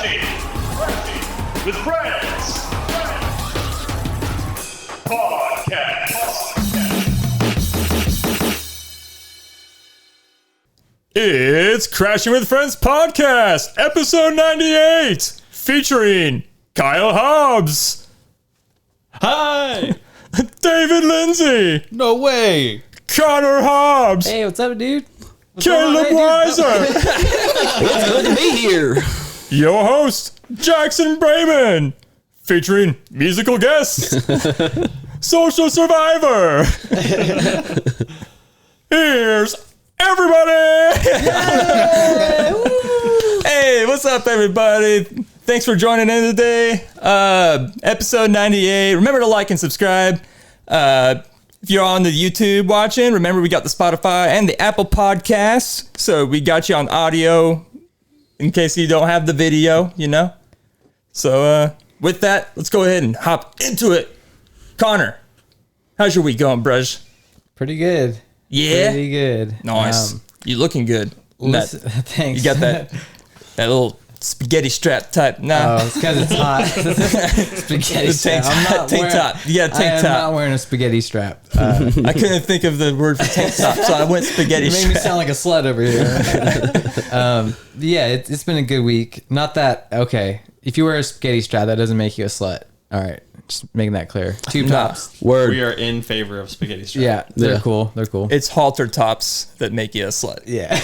Crafty with Friends Podcast. It's Crashing with Friends Podcast, episode 98, featuring Kyle Hobbs. Hi! David Lindsay. No way! Connor Hobbs. Hey, what's up, dude? Caleb Weiser. It's good to be here. Your host, Jackson Brayman, featuring musical guests, Social Survivor. Here's everybody. Hey, what's up, everybody? Thanks for joining in today. Episode 98. Remember to like and subscribe. If you're on the YouTube watching, remember we got the Spotify and the Apple Podcasts. So we got you on audio in case you don't have the video, you know. So with that, let's go ahead and hop into it. Connor, how's your week going, bruh? Pretty good. Yeah? Pretty good. Nice. You looking good. Thanks. You got that little spaghetti strap type. Nah. Oh, it's because it's hot. Spaghetti strap. Tank top. You got a tank top. I'm not wearing a spaghetti strap. I couldn't think of the word for tank top, so I went spaghetti strap. You made me sound like a slut over here. Yeah, it's been a good week. Not that, okay. If you wear a spaghetti strap, that doesn't make you a slut. All right. Just making that clear. Tube tops. Word. We are in favor of spaghetti strap. Yeah, they're cool. They're cool. It's halter tops that make you a slut. Yeah.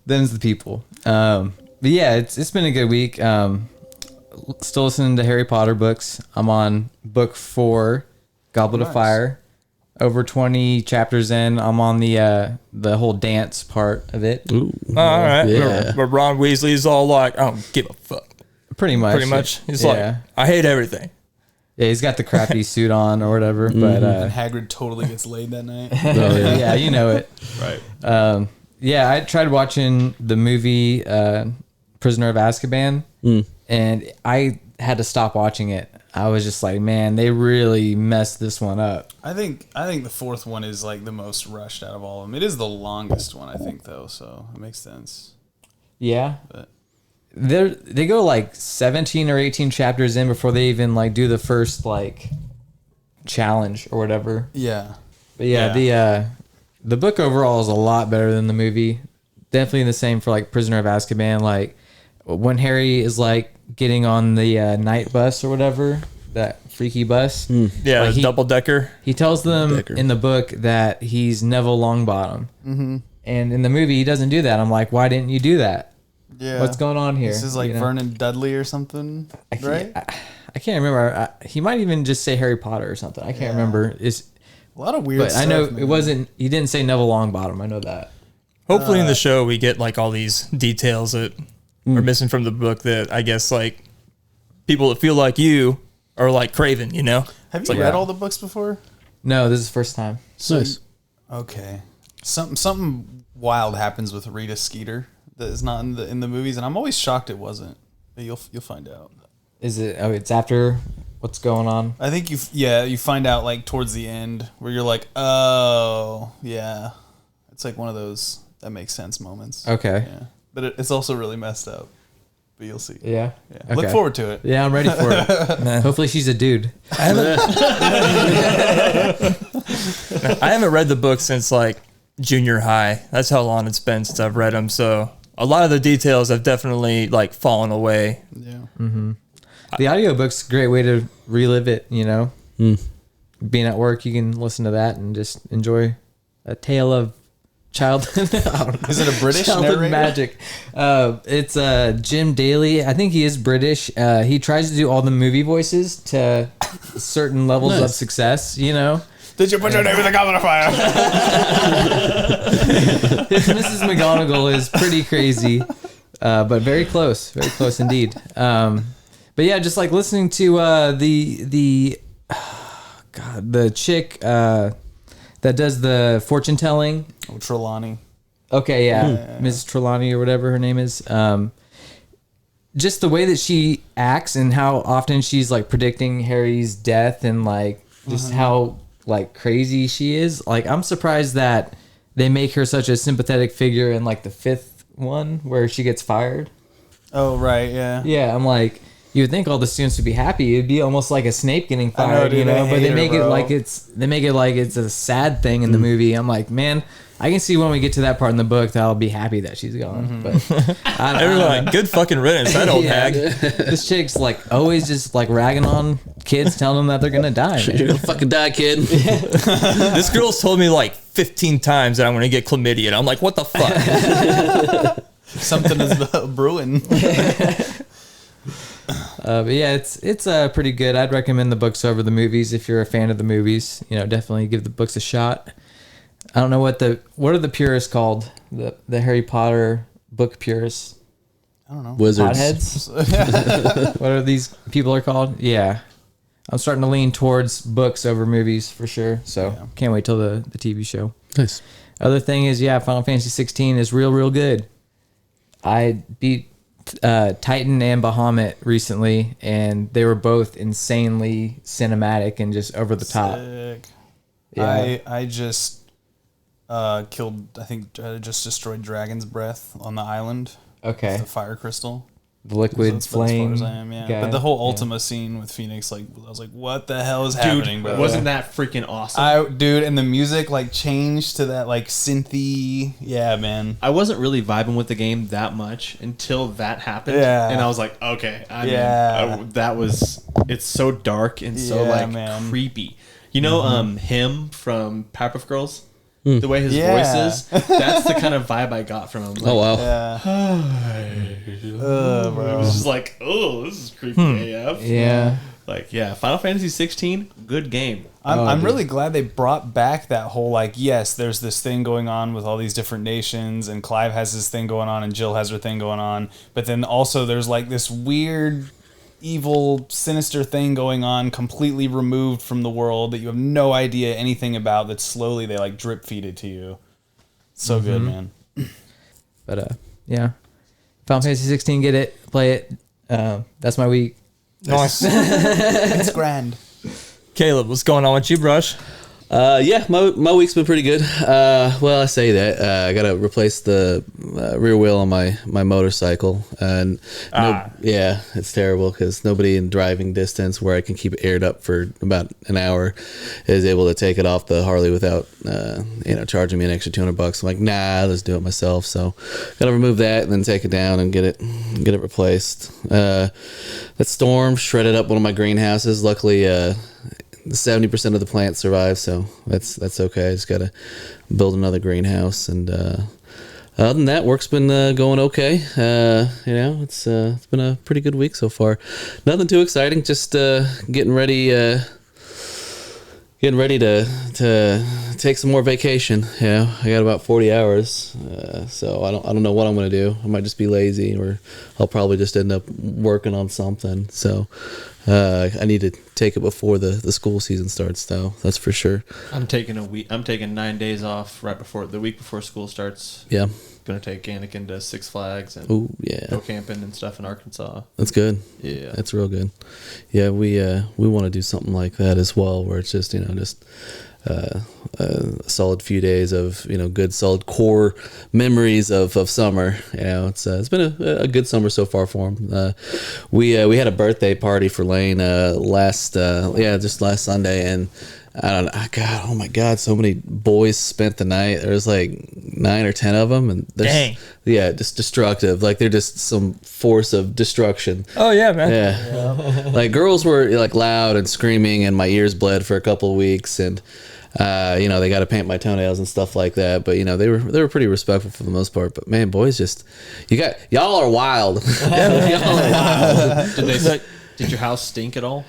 Them's the people. But yeah, it's been a good week. Still listening to Harry Potter books. I'm on book 4, Goblet of Fire. Over 20 chapters in. I'm on the whole dance part of it. Ooh. All right. Yeah. But Ron Weasley's all like, I don't give a fuck. Pretty much. He's like, I hate everything. Yeah, he's got the crappy suit on or whatever. But and Hagrid totally gets laid that night. Yeah, you know it. Right. Yeah, I tried watching the movie Prisoner of Azkaban, and I had to stop watching it. I was just like, man, they really messed this one up. I think the fourth one is like the most rushed out of all of them. It is the longest one, I think, though, so it makes sense. Yeah. But They go like 17 or 18 chapters in before they even like do the first like challenge or whatever. yeah. But yeah, the book overall is a lot better than the movie. Definitely the same for like Prisoner of Azkaban. Like when Harry is like getting on the night bus or whatever, that freaky bus. Yeah, like double decker. He tells them in the book that he's Neville Longbottom. Mm-hmm. And in the movie, he doesn't do that. I'm like, why didn't you do that? Yeah. What's going on here? This is like Vernon Dudley or something, right? I can't remember. He might even just say Harry Potter or something. I can't remember. It's a lot of weird but stuff. I know man. it wasn't. He didn't say Neville Longbottom. I know that. Hopefully in the show we get like all these details that are missing from the book that I guess like people that feel like you are like craving, you know? Have you read all the books before? No, this is the first time. Nice. Okay. Something wild happens with Rita Skeeter that is not in the movies, and I'm always shocked it wasn't. But you'll find out. Is it? Oh, it's after what's going on. I think you find out like towards the end where you're like, oh yeah, it's like one of those that makes sense moments. Okay. Yeah, but it's also really messed up. But you'll see. Yeah. Okay. Look forward to it. Yeah, I'm ready for it. Hopefully she's a dude. I haven't read the book since like junior high. That's how long it's been since I've read them. So a lot of the details have definitely like fallen away. Yeah. Mm-hmm. The audiobook's a great way to relive it, you know. Being at work, you can listen to that and just enjoy a tale of childhood. Is it a British childhood narrator? magic? It's Jim Daly. I think he is British. He tries to do all the movie voices to certain levels of success, you know. Did you put your name in the Goblet of Fire? His Mrs. McGonagall is pretty crazy, but very close indeed. But yeah, just like listening to the chick that does the fortune telling. Oh, Trelawney. Okay, yeah, Mrs. Trelawney or whatever her name is. Just the way that she acts and how often she's like predicting Harry's death and like just how like crazy she is. Like I'm surprised that they make her such a sympathetic figure in like the 5th one where she gets fired. Oh right, yeah. Yeah, I'm like, you would think all the students would be happy. It'd be almost like a Snape getting I know, fired, dude, you know. they But hate they her, make it bro. like it's a sad thing in the movie. I'm like, man, I can see when we get to that part in the book that I'll be happy that she's gone. But Everyone like, good fucking riddance, that old hag. this chick's like always just like ragging on kids, telling them that they're gonna die. Man. You're gonna fucking die, kid. This girl's told me like 15 times that I'm gonna get chlamydia. And I'm like, what the fuck? Something is brewing. But yeah, it's pretty good. I'd recommend the books over the movies if you're a fan of the movies. You know, definitely give the books a shot. I don't know what are the purists called? The Harry Potter book purists. I don't know. Wizards. Potheads. What are these people are called? Yeah, I'm starting to lean towards books over movies for sure. So can't wait till the TV show. Nice. Other thing is, Final Fantasy 16 is real good. I beat Titan and Bahamut recently, and they were both insanely cinematic and just over the top. Sick. Yeah. I just killed. I think I just destroyed Dragon's Breath on the island. Okay. The fire crystal. The liquid That's flame. as far as I am, yeah. guy. But the whole Yeah. Ultima scene with Phoenix, like I was like, what the hell is Dude, happening, bro? wasn't that freaking awesome? Dude, and the music like changed to that like synthy. Yeah, man. I wasn't really vibing with the game that much until that happened. Yeah. And I was like, okay, I'm Yeah. in. It's so dark and so Yeah, like man. creepy. You know, him from Powerpuff Girls? Hmm. The way his Yeah. voice is, that's the kind of vibe I got from him. Like, Oh wow. Yeah. It Bro. was just like, oh, this is creepy AF. Yeah. Like, yeah, Final Fantasy 16, good game. I'm dude. really glad they brought back that whole like, yes, there's this thing going on with all these different nations, and Clive has his thing going on, and Jill has her thing going on, but then also there's like this weird, evil, sinister thing going on, completely removed from the world that you have no idea anything about. That slowly they like drip feed it to you. So good, man. But yeah. Final Fantasy 16, get it, play it. That's my week. Nice. It's grand. Caleb, what's going on with you, brush? Yeah, my week's been pretty good. Well, I say that I gotta replace the rear wheel on my motorcycle, and yeah, it's terrible because nobody in driving distance where I can keep it aired up for about an hour is able to take it off the Harley without charging me an extra $200. I'm like, nah, let's do it myself. So gotta remove that and then take it down and get it replaced. That storm shredded up one of my greenhouses. Luckily, 70% of the plants survive, so that's okay. I just gotta build another greenhouse, and other than that, work's been going okay. It's been a pretty good week so far. Nothing too exciting, just getting ready to take some more vacation. I got about 40 hours, so I don't know what I'm gonna do. I might just be lazy, or I'll probably just end up working on something. So I need to take it before the school season starts, though. That's for sure. I'm taking a week. I'm taking 9 days off right before the week before school starts. Yeah. Gonna take Anakin to Six Flags and Oh yeah. go camping and stuff in Arkansas. That's good. Yeah. That's real good. Yeah, we want to do something like that as well, where it's just a solid few days of good solid core memories of summer. It's been a good summer so far for him. We had a birthday party for Lane just last Sunday, and I don't know. God, oh my God! So many boys spent the night. There was like 9 or 10 of them, and Dang. Yeah, just destructive. Like they're just some force of destruction. Oh, yeah, man. Yeah. Like girls were like loud and screaming, and my ears bled for a couple of weeks, and they got to paint my toenails and stuff like that. But they were pretty respectful for the most part. But man, boys, just y'all are wild. Y'all are wild. Did your house stink at all?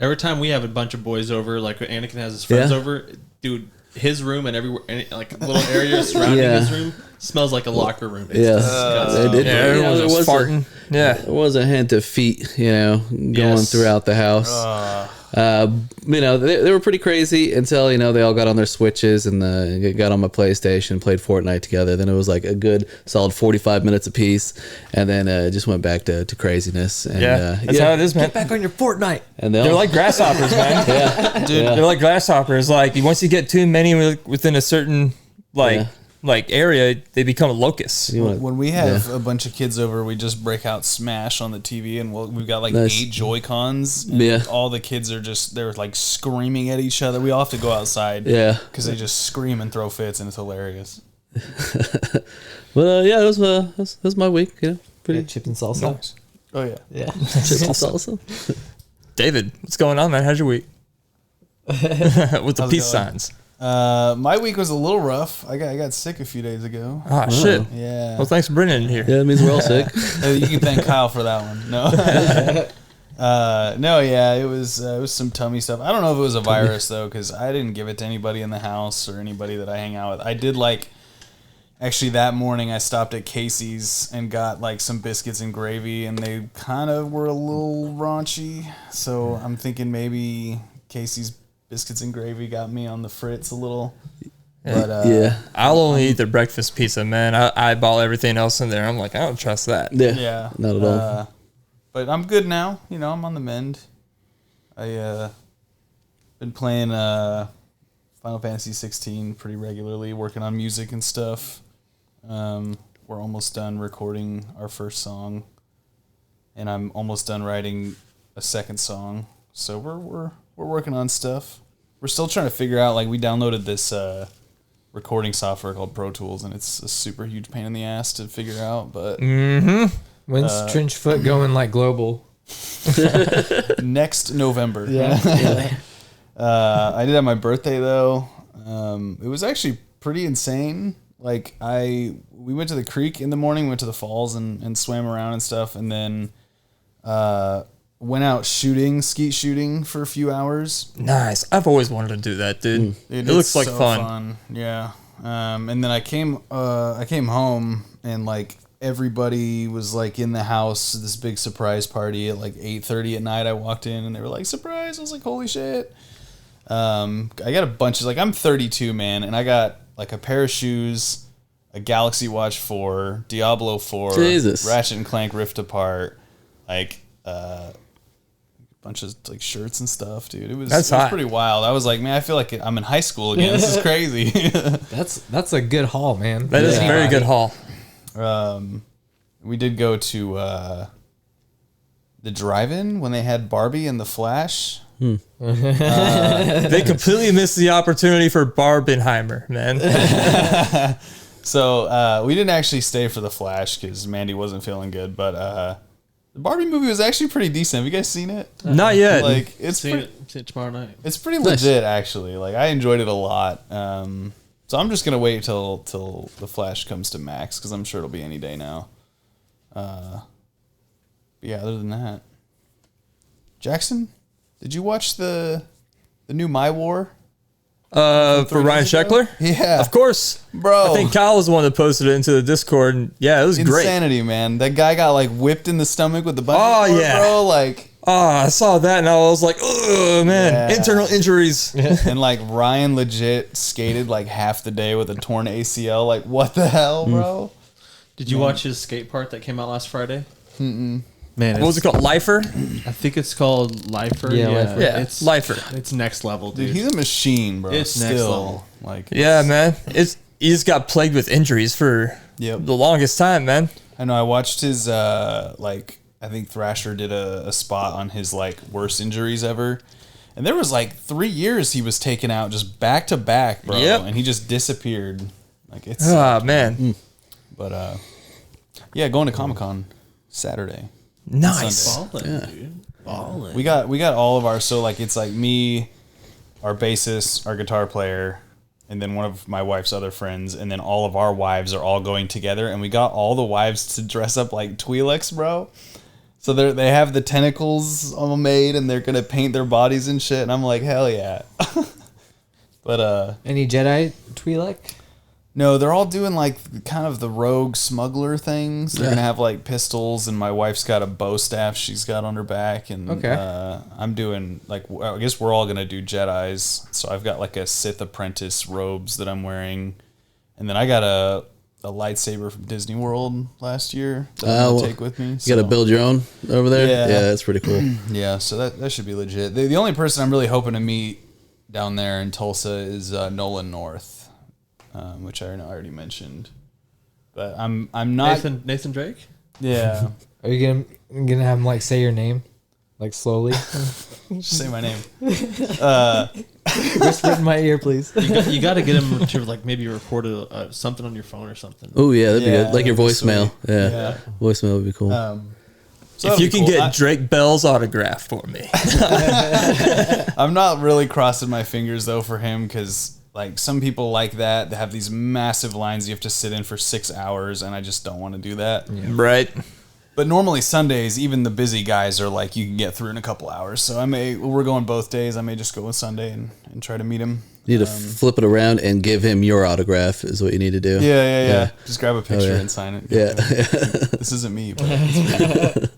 Every time we have a bunch of boys over, like Anakin has his friends Yeah. over, dude, his room and everywhere, like little areas surrounding Yeah. his room smells like a locker room. It's Yeah. disgusting. Yeah, everyone there was was farting. Yeah. There was a hint of feet, going Yes. throughout the house. They were pretty crazy until they all got on their Switches and got on my PlayStation, played Fortnite together. Then it was like a good solid 45 minutes apiece, and then it just went back to craziness. And, That's how it is, man. Back on your Fortnite. And They're like grasshoppers, man. yeah, Dude, they're like grasshoppers. Like once you get too many within a certain like area, they become locusts. You wanna- When we have a bunch of kids over, we just break out Smash on the TV, and we've got like Nice. 8 Joy-Cons. And Yeah. all the kids are they're like screaming at each other. We all have to go outside. Yeah. Because they just scream and throw fits, and it's hilarious. Well, yeah, that was my week. You know, pretty Chips and salsa. Nice. Oh, yeah. Yeah. chips and salsa. David, what's going on, man? How's your week? With the How's it peace going? signs. My week was a little rough. I got sick a few days ago. Ah, shit. Yeah. Well, thanks for bringing it in here. Yeah, it means we're all sick. You can thank Kyle for that one. No. No, yeah, it was some tummy stuff. I don't know if it was a virus though, because I didn't give it to anybody in the house or anybody that I hang out with. I did actually that morning I stopped at Casey's and got like some biscuits and gravy, and they kind of were a little raunchy. So I'm thinking maybe Casey's biscuits and gravy got me on the fritz a little. But Yeah. I'll only eat their breakfast pizza, man. I eyeball everything else in there. I'm like, I don't trust that. Yeah. yeah, Not at all. But I'm good now. You know, I'm on the mend. I been playing Final Fantasy 16 pretty regularly, working on music and stuff. We're almost done recording our first song, and I'm almost done writing a second song. So we're working on stuff. We're still trying to figure out. Like, we downloaded this recording software called Pro Tools, and it's a super huge pain in the ass to figure out. But When's Trenchfoot going like global? next November. Yeah. I did have my birthday though. It was actually pretty insane. Like we went to the creek in the morning, went to the falls and swam around and stuff, and then went out skeet shooting for a few hours. Nice. I've always wanted to do that, dude. It It's looks like so fun. Yeah. And then I came home, and like everybody was like in the house, this big surprise party at like 8:30 at night. I walked in and they were like, surprise. I was like, holy shit. I got a bunch of, like, I'm 32, man, and I got like a pair of shoes, a Galaxy Watch 4, Diablo 4, Jesus. Ratchet and Clank Rift Apart, like bunch of like shirts and stuff, dude. It was hot. pretty wild. I was like, man, I feel like I'm in high school again. This is crazy. That's a good haul, man. That is a very good haul. We did go to the drive-in when they had Barbie and the Flash. They completely missed the opportunity for Barbenheimer, man. So we didn't actually stay for the Flash because Mandy wasn't feeling good, but the Barbie movie was actually pretty decent. Have you guys seen it? Not yet. Like, it's See pretty, it tomorrow night. it's pretty legit, actually. Like, I enjoyed it a lot. So I'm just gonna wait till the Flash comes to Max, because I'm sure it'll be any day now. But yeah, other than that, Jackson, did you watch the new My War? For 3 Ryan days ago? Sheckler? Yeah, Of course. bro. I think Kyle was the one that posted it into the Discord, and yeah, it was great. Insanity, man. That guy got like whipped in the stomach with the bungee Oh, cord, yeah. bro. Like, Oh, I saw that and I was like, oh man, Yeah. internal injuries. and like Ryan legit skated like half the day with a torn ACL. Like, what the hell, bro? Did you watch his skate part that came out last Friday? Man, What was it called? Lifer? I think it's called Lifer. Yeah, Lifer. Yeah, it's Lifer. It's next level, Dude, dude. he's a machine, bro. It's next Still, level. like, Yeah, man. He just got plagued with injuries for Yep. the longest time, man. I know. I watched his like, I think Thrasher did a spot on his like worst injuries ever, and there was like 3 years he was taken out just back to back, bro. Yep. And he just disappeared. Like, it's Ah, man. but yeah, going to Comic-Con Saturday. Nice. Sunday. Ballin', dude. Ballin'. We got all of our, so like it's like me, our bassist, our guitar player, and then one of my wife's other friends, and then all of our wives are all going together, and we got all the wives to dress up like Twi'leks, bro. So they have the tentacles all made, and they're gonna paint their bodies and shit, and I'm like, hell yeah. But Any Jedi Twi'lek? no, they're all doing like kind of the rogue smuggler things. They're gonna have like pistols, and my wife's got a bow staff she's got on her back, and Okay. I'm doing like, I guess we're all gonna do Jedis. So I've got like a Sith apprentice robes that I'm wearing, and then I got a lightsaber from Disney World last year that I'm gonna take with me. You got to build your own over there? Yeah. Yeah, that's pretty cool. Yeah, so that should be legit. The only person I'm really hoping to meet down there in Tulsa is Nolan North. which I already mentioned. But I'm not Nathan Drake. Yeah. Are you gonna have him like say your name, like slowly? Just say my name. Whisper in my ear, please. You got to get him to like maybe record something on your phone or something. Oh yeah, that'd be Yeah, good. Like your that'd be voicemail. sweet. Yeah. Yeah. Voicemail would be cool. So If that'll you be can cool. get Drake Bell's autograph for me. I'm not really crossing my fingers though for him because like some people like that. They have these massive lines you have to sit in for 6 hours, and I just don't want to do that. Right. But normally Sundays, even the busy guys are like you can get through in a couple hours. So we're going both days. I may just go with Sunday and try to meet him. You need to flip it around and give him your autograph is what you need to do. Yeah. Just grab a picture yeah. and sign it. Yeah. This isn't me. But it's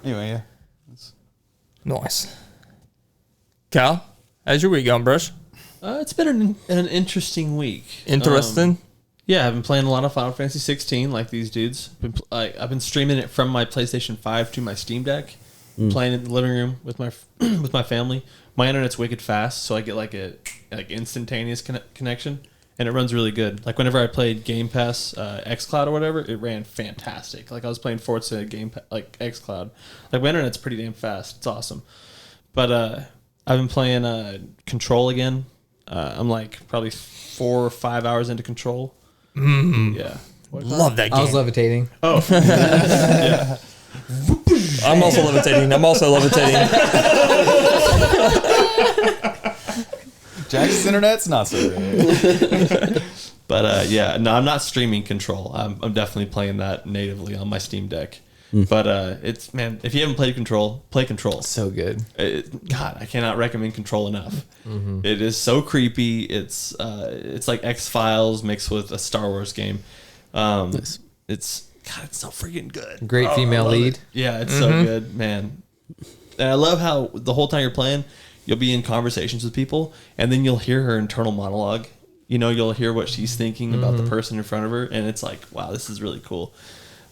anyway, yeah. Nice. Cal, how's your week going, brush? It's been an interesting week. Interesting. Yeah, I've been playing a lot of Final Fantasy 16 like these dudes. I've been streaming it from my PlayStation 5 to my Steam Deck, playing in the living room with my with my family. My internet's wicked fast, so I get like a instantaneous connection, and it runs really good. Like whenever I played Game Pass xCloud or whatever, it ran fantastic. Like I was playing Forza like xCloud. Like my internet's pretty damn fast. It's awesome. But I've been playing Control again. I'm like probably 4 or 5 hours into Control. Yeah. Love that game. I was levitating. Oh. Yeah. I'm also levitating. Jack's internet's not so great. But yeah, no, I'm not streaming Control. I'm definitely playing that natively on my Steam Deck. But it's man, if you haven't played Control, play Control. So good. God, I cannot recommend Control enough. It is so creepy. It's like X-Files mixed with a Star Wars game. It's so freaking good. Great female lead. Yeah, it's so good, man. And I love how the whole time you're playing, you'll be in conversations with people, and then you'll hear her internal monologue. You know, you'll hear what she's thinking about the person in front of her, and it's like, wow, this is really cool.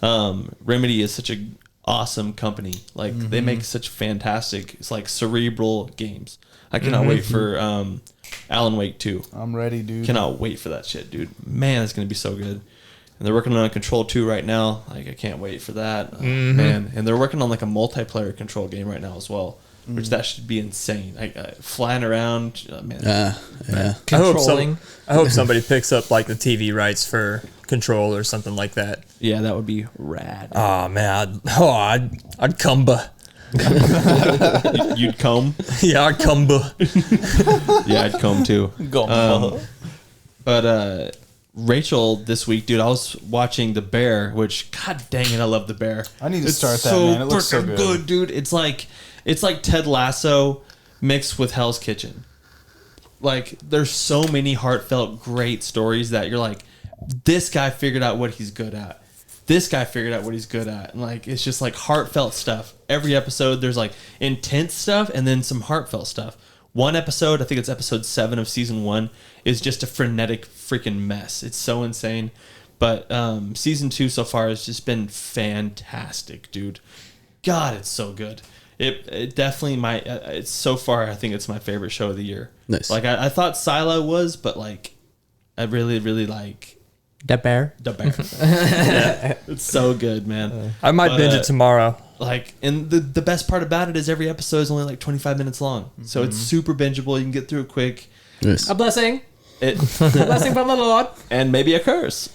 Remedy is such an awesome company. Like they make such fantastic, it's like cerebral games. I cannot wait for Alan Wake 2. I'm ready, dude. Cannot wait for that shit, dude. Man, it's gonna be so good. And they're working on Control 2 right now. Like I can't wait for that, man. And they're working on like a multiplayer Control game right now as well, which that should be insane. Like flying around, man. Yeah. I hope somebody picks up like the TV rights for Control or something like that. Yeah, that would be rad. Oh man, I'd cumba. You'd comb? Yeah, I'd cumba. Yeah, I'd comb too. Go. But Rachel this week, dude, I was watching The Bear, which god dang it, I love The Bear. I need to start that, man. It looks so freaking good. dude. It's like Ted Lasso mixed with Hell's Kitchen. Like there's so many heartfelt great stories that you're like, this guy figured out what he's good at. This guy figured out what he's good at. And like it's just like heartfelt stuff. Every episode there's like intense stuff and then some heartfelt stuff. One episode, I think it's episode 7 of season 1, is just a frenetic freaking mess. It's so insane. But season 2 so far has just been fantastic, dude. God, it's so good. It definitely it's so far, I think it's my favorite show of the year. Nice. Like I thought Silo was, but like I really, really like The bear. The Bear. Yeah, it's so good, man. I might binge it tomorrow. Like, and the best part about it is every episode is only like 25 minutes long. So it's super bingeable. You can get through it quick. Nice. A blessing. A Blessing from the Lord. and maybe a curse.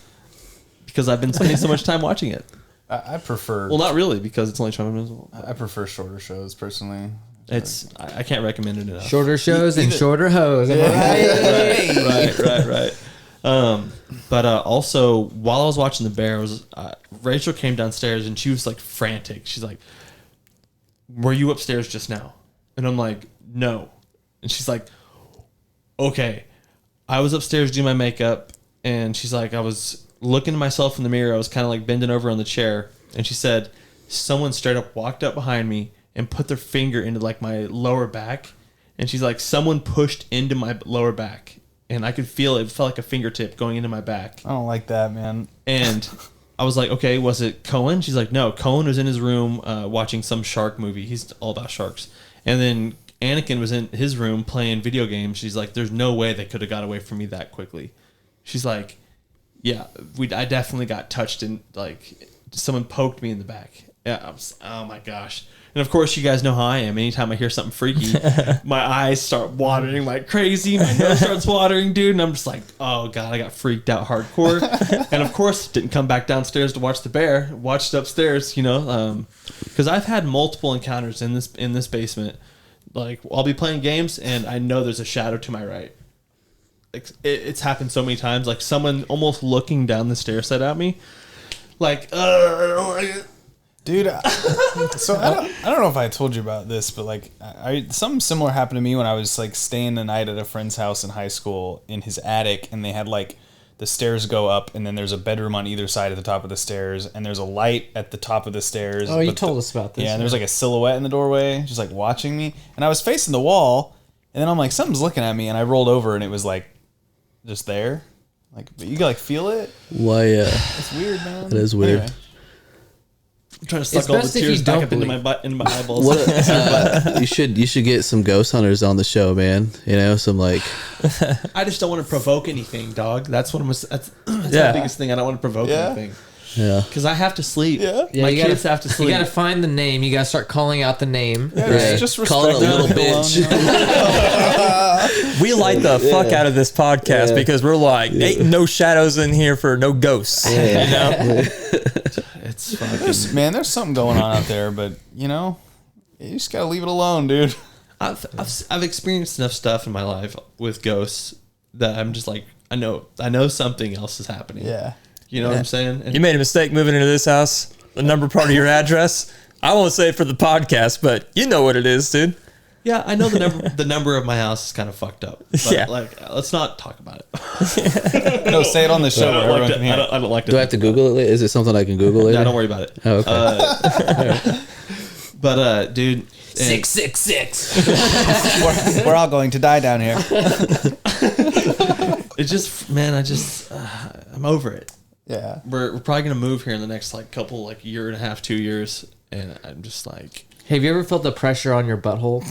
Because I've been spending so much time watching it. I prefer. Well, not really, because it's only 25 minutes long. I prefer shorter shows personally. I can't recommend it enough. Shorter shows and shorter hoes. Am I right? Right. But also, while I was watching The Bear, Rachel came downstairs and she was like frantic. She's like, "Were you upstairs just now?" And I'm like, "No." And she's like, "Okay." I was upstairs doing my makeup, and she's like, I was looking at myself in the mirror. I was kind of like bending over on the chair, and she said, someone straight up walked up behind me and put their finger into like my lower back, and she's like, someone pushed into my lower back, and I could feel it. It felt like a fingertip going into my back. I don't like that, man. And I was like, okay, was it Cohen? She's like, no, Cohen was in his room watching some shark movie. He's all about sharks. And then Anakin was in his room playing video games. She's like, there's no way they could have got away from me that quickly. She's like, yeah, I definitely got touched and like someone poked me in the back. Yeah, oh my gosh. And of course, you guys know how I am. Anytime I hear something freaky, my eyes start watering like crazy. My nose starts watering, dude. And I'm just like, oh God, I got freaked out hardcore. And of course, didn't come back downstairs to watch the bear. Watched upstairs, because I've had multiple encounters in this basement. Like, I'll be playing games and I know there's a shadow to my right. Like, it's happened so many times. Like, someone almost looking down the stair set at me. Like, dude. So I don't know if I told you about this, but like, something similar happened to me when I was like staying the night at a friend's house in high school in his attic, and they had like the stairs go up, and then there's a bedroom on either side at the top of the stairs, and there's a light at the top of the stairs. Oh, you told us about this. Yeah, and there's like a silhouette in the doorway, just like watching me, and I was facing the wall, and then I'm like, something's looking at me, and I rolled over, and it was like just there, like, but you can like feel it. Why? It's weird, man. It is weird. Anyway. I'm trying to suck all the tears back up into my butt, into my eyeballs. You should get some ghost hunters on the show, man. Some like. I just don't want to provoke anything, dog. That's that's Yeah. the biggest thing. I don't want to provoke anything. Yeah. Because I have to sleep. Yeah. Yeah, My you kids have to sleep. You gotta find the name. You gotta start calling out the name. Yeah, just Call it a respect little it alone, bitch. you know? We light the fuck out of this podcast because we're like, ain't no shadows in here for no ghosts. It's fucking. Man, there's something going on out there, but you just gotta leave it alone, dude. I've experienced enough stuff in my life with ghosts that I'm just like, I know something else is happening. Yeah. You know what I'm saying? And You made a mistake moving into this house. The number part of your address. I won't say it for the podcast, but you know what it is, dude. yeah, I know the number of my house is kind of fucked up. But Yeah. like, let's not talk about it. No, say it on the show. I where don't everyone like can to. hear. I don't like to. Do I have to Google it? Is it something I can Google later? No, don't worry about it. Oh, okay. But dude, 666. We're all going to die down here. it just, man, I'm over it. Yeah. We're probably gonna move here in the next like couple like year and a half, 2 years, and I'm just like, Have you ever felt the pressure on your butthole?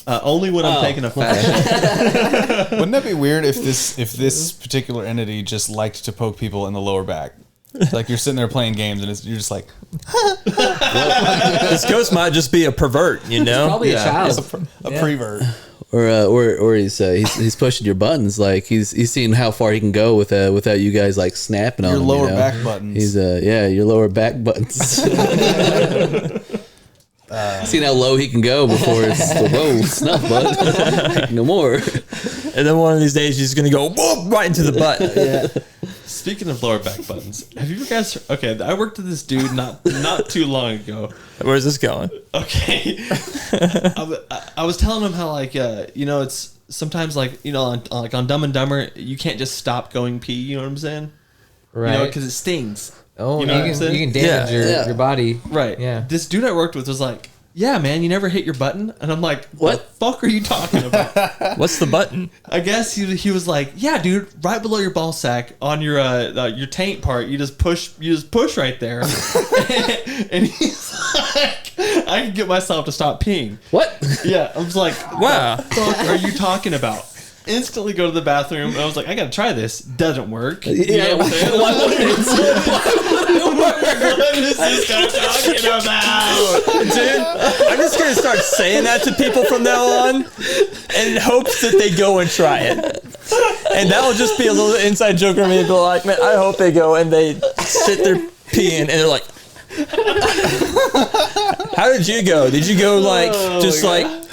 only when I'm taking a fat shit. Wouldn't that be weird if this particular entity just liked to poke people in the lower back? Like you're sitting there playing games and you're just like, This ghost might just be a pervert, Probably a child. a prevert. Or he's pushing your buttons, like he's seeing how far he can go without you guys like snapping on Your him, lower back buttons. He's your lower back buttons. Seeing how low he can go before it's whoa, snuff, bud. No more. And then one of these days, he's going to go whoop, right into the butt. Speaking of lower back buttons, have you guys? Okay, I worked with this dude not too long ago. Where's this going? Okay, I was telling him how like it's sometimes like on Dumb and Dumber you can't just stop going pee. You know what I'm saying? Right. Because it stings. Oh, You know what I'm saying? you can damage Yeah. your body. Right. Yeah. This dude I worked with was like, yeah, man, you never hit your button, and I'm like, What? the fuck are you talking about? What's the button? I guess he was like, yeah, dude, right below your ball sack on your taint part, you just push right there, and he's like, I can get myself to stop peeing. What? Yeah, I was like, Wow. what the fuck are you talking about? Instantly go to the bathroom, and I was like, I gotta try this. Doesn't work. You know what I'm saying? What is this guy talking about? Dude, I'm just going to start saying that to people from now on in hopes that they go and try it. And that will just be a little inside joke for me to be like, man, I hope they go and they sit there peeing and they're like, how did you go? Did you go like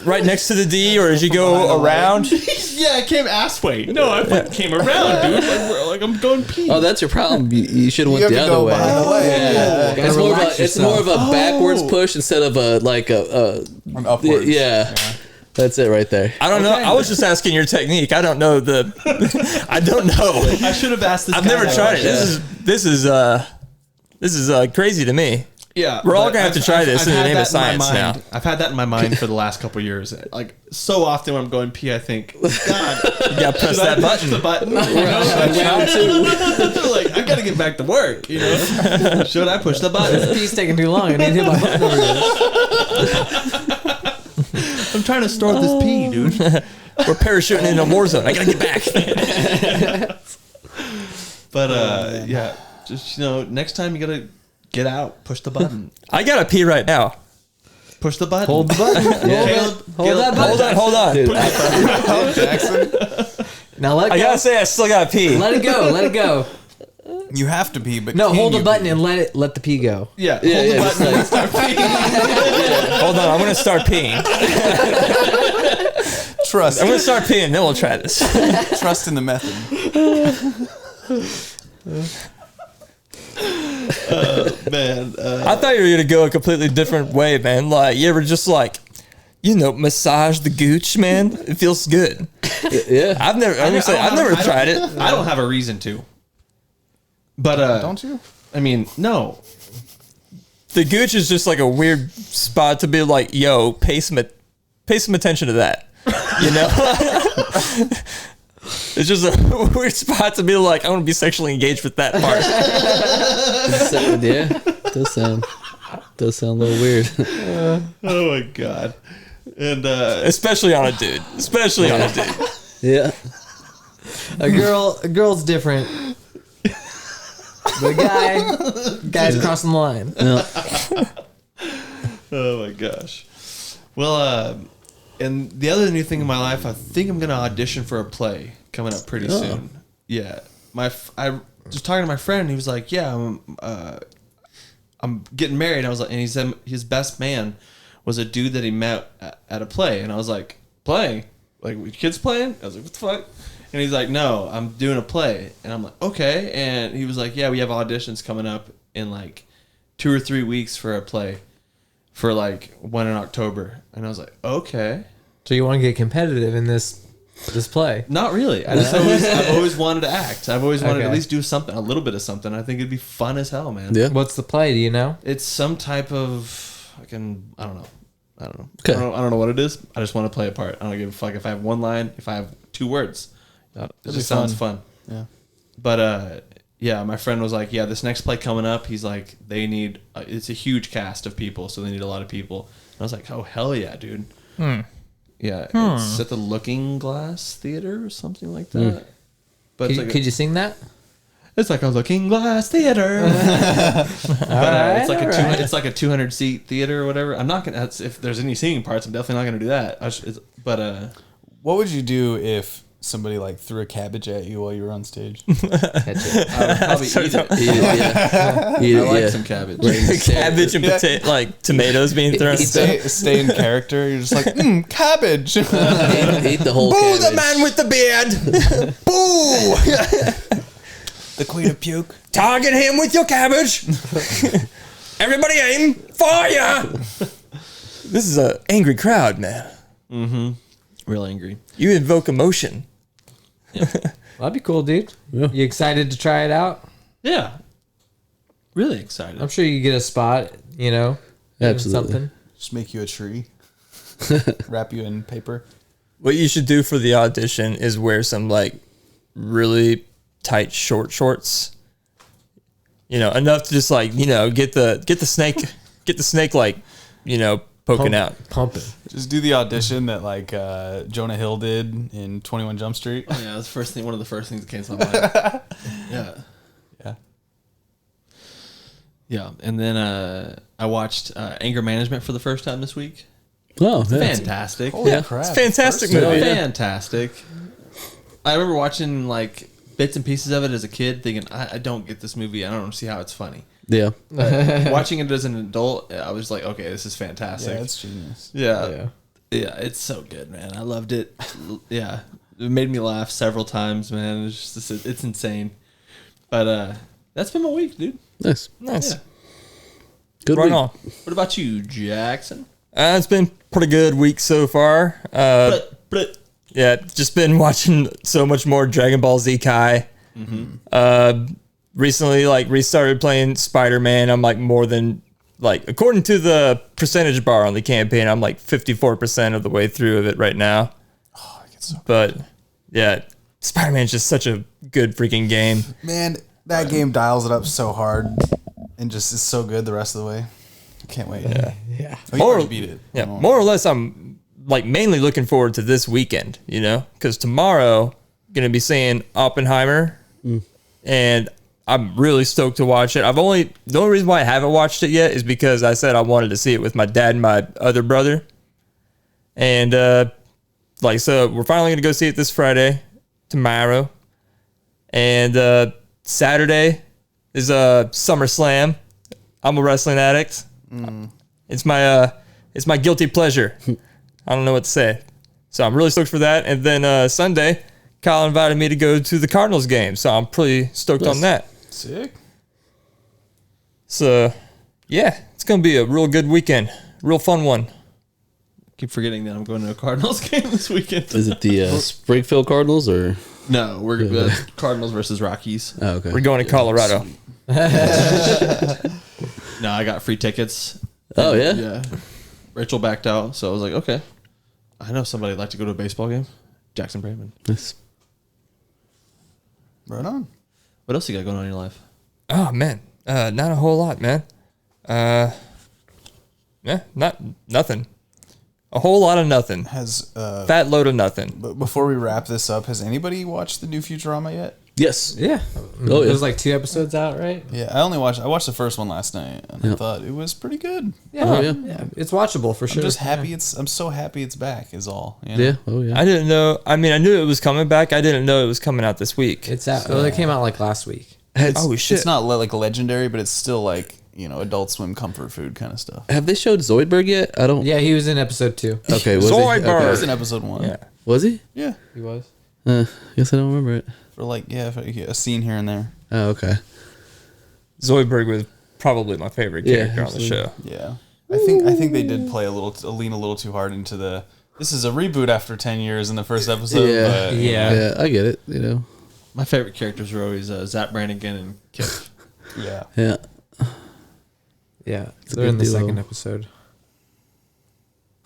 right next to the D, or did you go around? Yeah, I came assway. No, I fucking came around, dude. Like I'm going pee. Oh, that's your problem. You should have You went have the to other go way. behind the leg. Yeah. It's more of a backwards push instead of a An upwards. yeah. That's it right there. I don't know. I was just asking your technique. I don't know I don't know. I should have asked this. I've guy never that tried it. question. This is crazy to me. Yeah, We're all but gonna have to try this in the had name of that in my science now. mind. I've had that in my mind for the last couple of years. Like so often when I'm going pee, I think, God, You gotta press should I that push button. the button? You know? Like I gotta get back to work. You know, should I push the button? Pee's taking too long. I need to hit my button over here. I'm trying to store this pee, dude. We're parachuting in a war zone. I gotta get back. But yeah, just next time you gotta get out, push the button, I gotta pee right now. push the button. Hold the button. Hold that button. Hold on. Oh, Jackson, Now let I go. gotta say, I still gotta pee. Let it go. Let it go. you have to pee, but No, can hold the you button pee? and let the pee go. Yeah, Yeah, hold the yeah, button just and start peeing. Hold on, I'm gonna start peeing. Trust, I'm gonna start peeing, then we'll try this. trust in the method. Man, I thought you were gonna go a completely different way, man. Like, you ever just like, massage the gooch, man? It feels good. Yeah. I've never tried it. I don't have a reason to. But Don't you? I mean, no. The gooch is just like a weird spot to be like, yo, pay some attention to that. You know? It's just a weird spot to be like, I want to be sexually engaged with that part. Yeah. Does sound a little weird. Oh my god. And Especially on a dude. Yeah. A girl's different. The guy's crossing the line. oh my gosh. Well, and the other new thing in my life, I think I'm gonna audition for a play coming up pretty soon. Yeah, I was talking to my friend. And he was like, "Yeah, I'm getting married." And I was like, and he said his best man was a dude that he met at a play, and I was like, "Play? Like with kids playing?" I was like, "What the fuck?" And he's like, "No, I'm doing a play." And I'm like, "Okay." And he was like, "Yeah, we have auditions coming up in like 2 or 3 weeks for a play." For like one in October, and I was like, okay. So you want to get competitive in this play? Not really. I've always wanted to act. I've always wanted to at Okay. least do something, a little bit of something. I think it'd be fun as hell, man. Yeah. What's the play? Do you know? It's some type of I don't know. Okay. I don't know what it is. I just want to play a part. I don't give a fuck if I have one line, if I have 2 words. It just sounds fun. Yeah. But yeah, my friend was like, yeah, this next play coming up, he's like, they need, it's a huge cast of people, so they need a lot of people. And I was like, oh, hell yeah, dude. Yeah, it's at the Looking Glass Theater or something like that. But Could you sing that? it's like a Looking Glass Theater. But it's like a 200, it's like a 200 seat theater or whatever. I'm not gonna. If there's any singing parts, I'm definitely not gonna do that. But What would you do if somebody like threw a cabbage at you while you were on stage? Catch it. I would probably eat it. Yeah. Eat I it, like yeah. some cabbage. Cabbage and like tomatoes being thrown. Stay in character. You're just like, cabbage. Eat the whole Boo cabbage. the man with the beard! Boo! The queen of puke. Target him with your cabbage! Everybody aim! Fire! This is an angry crowd, man. Real angry. You invoke emotion. That'd be cool, dude. Yeah. You excited to try it out? Yeah. Really excited. I'm sure you get a spot. Doing Absolutely. something. Just make you a tree. Wrap you in paper. What you should do for the audition is wear some like really tight short shorts. Enough to just like, get the snake like, poking out. Pumping. Just do the audition that like Jonah Hill did in 21 Jump Street. Oh, yeah, that's one of the first things that came to my mind. Yeah. Yeah. Yeah. And then I watched Anger Management for the first time this week. Oh, yeah. Fantastic. Yeah. Crap. It's a fantastic First movie. Fantastic. I remember watching like bits and pieces of it as a kid thinking, I don't get this movie. I don't see how it's funny. Yeah. Watching it as an adult, I was like, okay, this is fantastic. Yeah, it's genius. Yeah, it's so good, man. I loved it. Yeah, it made me laugh several times, man. It's just it's insane. But that's been my week, dude. Nice. Nice. Yeah. Good Right week. on. What about you, Jackson? It's been pretty good week so far. But Yeah, just been watching so much more Dragon Ball Z Kai. Recently, like, restarted playing Spider-Man. I'm like more than, like, according to the percentage bar on the campaign, I'm like 54% of the way through of it right now. Oh, I get so But yeah, Spider-Man's just such a good freaking game. man, that game dials it up so hard and just is so good the rest of the way. Can't wait. Yeah. Oh, you already beat it. Yeah, Oh. more or less, I'm like mainly looking forward to this weekend, because tomorrow gonna be seeing Oppenheimer and I'm really stoked to watch it. The only reason why I haven't watched it yet is because I said I wanted to see it with my dad and my other brother. And so we're finally gonna go see it this Friday, tomorrow. And Saturday is SummerSlam. I'm a wrestling addict. It's my guilty pleasure. I don't know what to say. So I'm really stoked for that. And then Sunday, Kyle invited me to go to the Cardinals game. So I'm pretty stoked on that. Sick. So, yeah, it's going to be a real good weekend. Real fun one. Keep forgetting that I'm going to a Cardinals game this weekend. Is it the Springfield Cardinals or? No, we're Cardinals versus Rockies. Oh, okay. We're going to Colorado. No, I got free tickets. Oh, yeah? Yeah. Rachel backed out, so I was like, okay. I know somebody would like to go to a baseball game. Jackson Brayman. Nice. Right on. What else you got going on in your life? Oh, man. Not a whole lot, man. Yeah, nothing. A whole lot of nothing. Has Fat load of nothing. but before we wrap this up, has anybody watched the new Futurama yet? Yes. Yeah. Oh, yeah. There's like 2 episodes out, right? Yeah, I watched the first one last night, and I thought it was pretty good. Yeah. Oh, yeah. Yeah. It's watchable for sure. I'm just happy I'm so happy it's back. Is all. You know? Yeah. Oh, yeah. I didn't know. I mean, I knew it was coming back. I didn't know it was coming out this week. It's out. Well, it came out like last week. Oh, shit. It's not like legendary, but it's still like Adult Swim comfort food kind of stuff. Have they showed Zoidberg yet? I don't. Yeah, he was in episode 2. Okay. Was Zoidberg. he? It Okay. was in episode 1. Yeah. Was he? Yeah. He was. Guess I don't remember it. For a scene here and there. Oh, okay. Zoidberg was probably my favorite character on the absolutely. show. Yeah. I think they did lean a little too hard into this is a reboot after 10 years in the first episode. Yeah. But, Yeah. Yeah, I get it. You know. My favorite characters were always Zach Brannigan and Kip. Yeah. Yeah. Yeah. a They're in good the duo. second episode.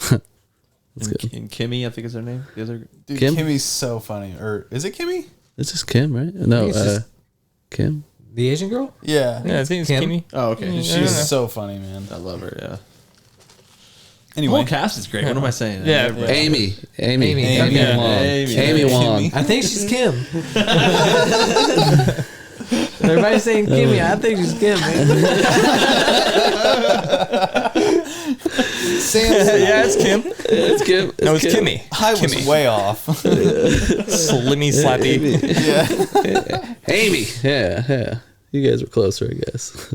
And Kimmy, I think is her name. The other Dude, Kim? Kimmy's so funny. Or is it Kimmy? It's just Kim, right? No, it's just- Kim. The Asian girl? Yeah. Yeah, I think it's Kim? Kimmy. Oh, okay. Yeah. She's so funny, man. I love her, yeah. The Anyway. whole cast is great. What am I saying? Yeah. Everybody- Amy. Amy. Amy Yeah. Wong. Amy. Amy Wong. Kimmy. I think she's Kim. Everybody's saying Kimmy. I think she's Kim, man. Sam, Yeah, it's Kim. It's Kim. No, it's Kim. Kimmy. I was Kimmy. way off. Slimmy Slappy. Yeah. Amy. Yeah, yeah. You guys were closer, I guess.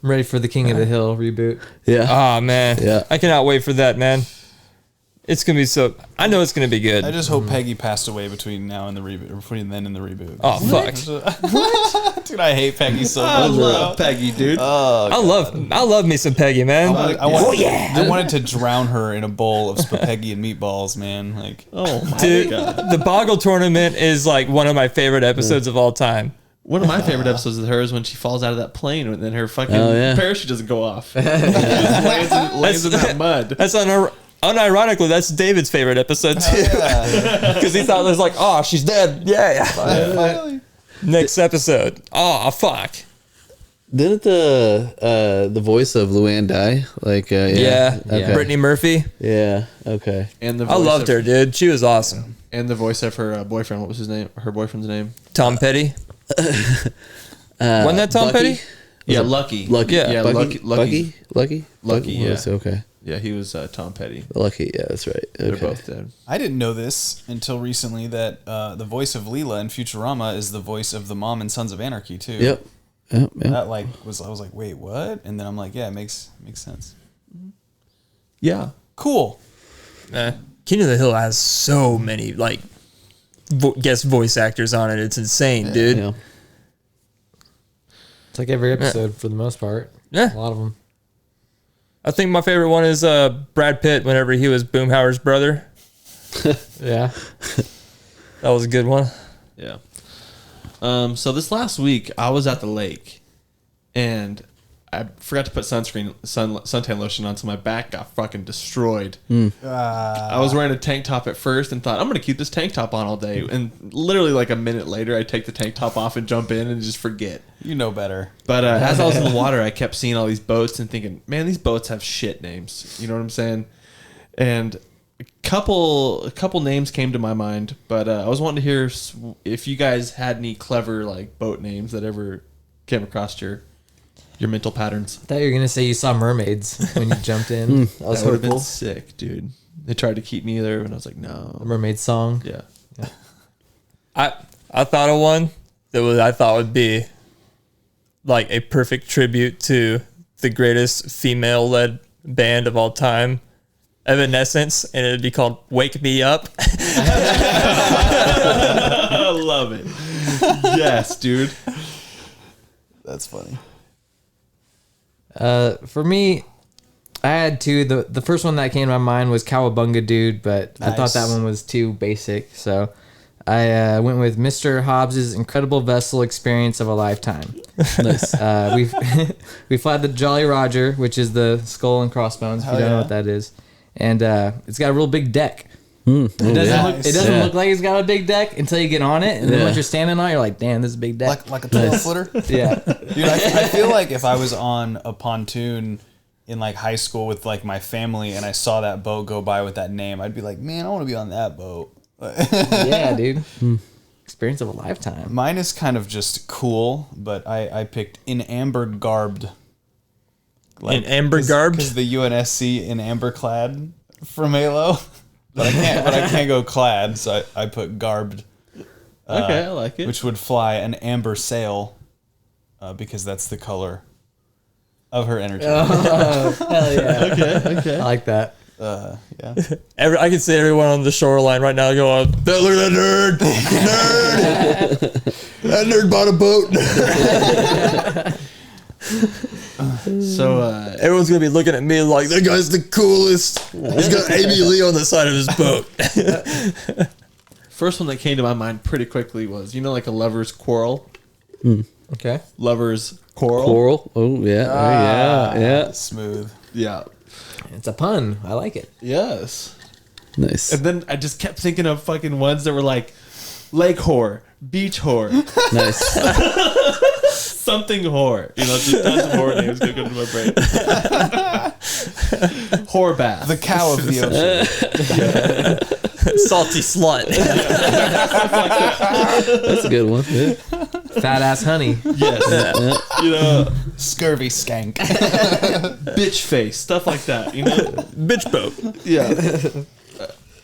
I'm ready for the King of the Hill reboot. Yeah. Oh, man. Yeah. I cannot wait for that, man. It's going to be so... I know it's going to be good. I just hope Peggy passed away between now and the reboot, or between then and the reboot. Oh, fuck. Dude, I hate Peggy so I much. love Peggy, dude. I love me some Peggy, man. I wanted to drown her in a bowl of spaghetti and meatballs, man. Like, Oh my Dude, god. the Boggle tournament is like one of my favorite episodes of all time. One of my favorite episodes of hers is when she falls out of that plane and then her fucking Oh, yeah. parachute doesn't go off. She just lands in that mud. That's unironically, that's David's favorite episode too, because he thought it was like, oh, she's dead. Yeah. finally. Next episode. Oh, fuck. Didn't the voice of Luann die? Like, Yeah. Okay. Brittany Murphy. Yeah. Okay. And the I voice loved of, her, dude. She was awesome. And the voice of her boyfriend. What was his name? Her boyfriend's name? Tom Petty. Wasn't that Tom Bucky? Petty? Yeah, Lucky. Lucky. Yeah. Yeah, Bucky? Lucky. Lucky. Lucky, yeah. Was- Okay. Yeah, he was Tom Petty. Lucky. Yeah, that's right. They're Okay. both dead. I didn't know this until recently that the voice of Leela in Futurama is the voice of the mom in Sons of Anarchy too. Yep. Yep. Yep. That I was like, wait, what? And then I'm like, yeah, it makes sense. Yeah. Cool. King of the Hill has so many like guest voice actors on it. It's insane, dude. Yeah. It's like every episode for the most part. Yeah. A lot of them. I think my favorite one is Brad Pitt whenever he was Boomhauer's brother. Yeah. That was a good one. Yeah. So this last week, I was at the lake, and I forgot to put suntan lotion on, so my back got fucking destroyed. I was wearing a tank top at first and thought, I'm going to keep this tank top on all day. And literally like a minute later, I take the tank top off and jump in and just forget. You know better. But as I was in the water, I kept seeing all these boats and thinking, man, these boats have shit names. You know what I'm saying? And couple names came to my mind, but I was wanting to hear if you guys had any clever like boat names that ever came across your mental patterns. I thought you were gonna say you saw mermaids when you jumped in. I was That would have been hopeful. sick, dude. They tried to keep me there, and I was like, The no. mermaid song. Yeah. I thought of one I thought would be like a perfect tribute to the greatest female-led band of all time, Evanescence, and it'd be called "Wake Me Up." I love it. Yes, dude. That's funny. For me, I had two. The first one that came to my mind was Cowabunga Dude, but I thought that Nice. one was too basic, so I went with Mr. Hobbs's Incredible Vessel Experience of a Lifetime. Nice. We fly the Jolly Roger, which is the skull and crossbones. If you Hell don't know yeah. what that is, and it's got a real big deck. Mm. Oh, It doesn't, yeah. look, it doesn't Yeah. look like it's got a big deck until you get on it, and then Yeah. once you're standing on it, you're like, damn, this is a big deck. Like a 12-footer? Yeah. Dude, I feel like if I was on a pontoon in like high school with like my family and I saw that boat go by with that name, I'd be like, man, I want to be on that boat. Yeah, dude. Experience of a lifetime. Mine is kind of just cool, but I picked In Amber Garbed. In Amber Garbed? Because the UNSC in amber clad from Halo. But I can't go clad, so I put garbed, Okay, I like it. which would fly an amber sail, because that's the color of her entertainment. Hell yeah. Okay. I like that. Yeah. I can see everyone on the shoreline right now going, "Look at that nerd! Nerd! That nerd bought a boat." So, Everyone's gonna be looking at me like, "That guy's the coolest. He's got Amy Lee on the side of his boat." first one that came to my mind pretty quickly was, like a lover's quarrel. Okay. Lover's quarrel. Coral. Oh yeah. Yeah. Smooth. Yeah. It's a pun. I like it. Yes. Nice. And then I just kept thinking of fucking ones that were like lake whore, beach whore, Nice. something whore. Just tons of whore names going to my brain. Whore bath. The cow of the ocean. Salty slut. That's a good one. Yeah. Fat ass honey. Yes. Scurvy skank. Bitch face, stuff like that. Bitch boat. Yeah.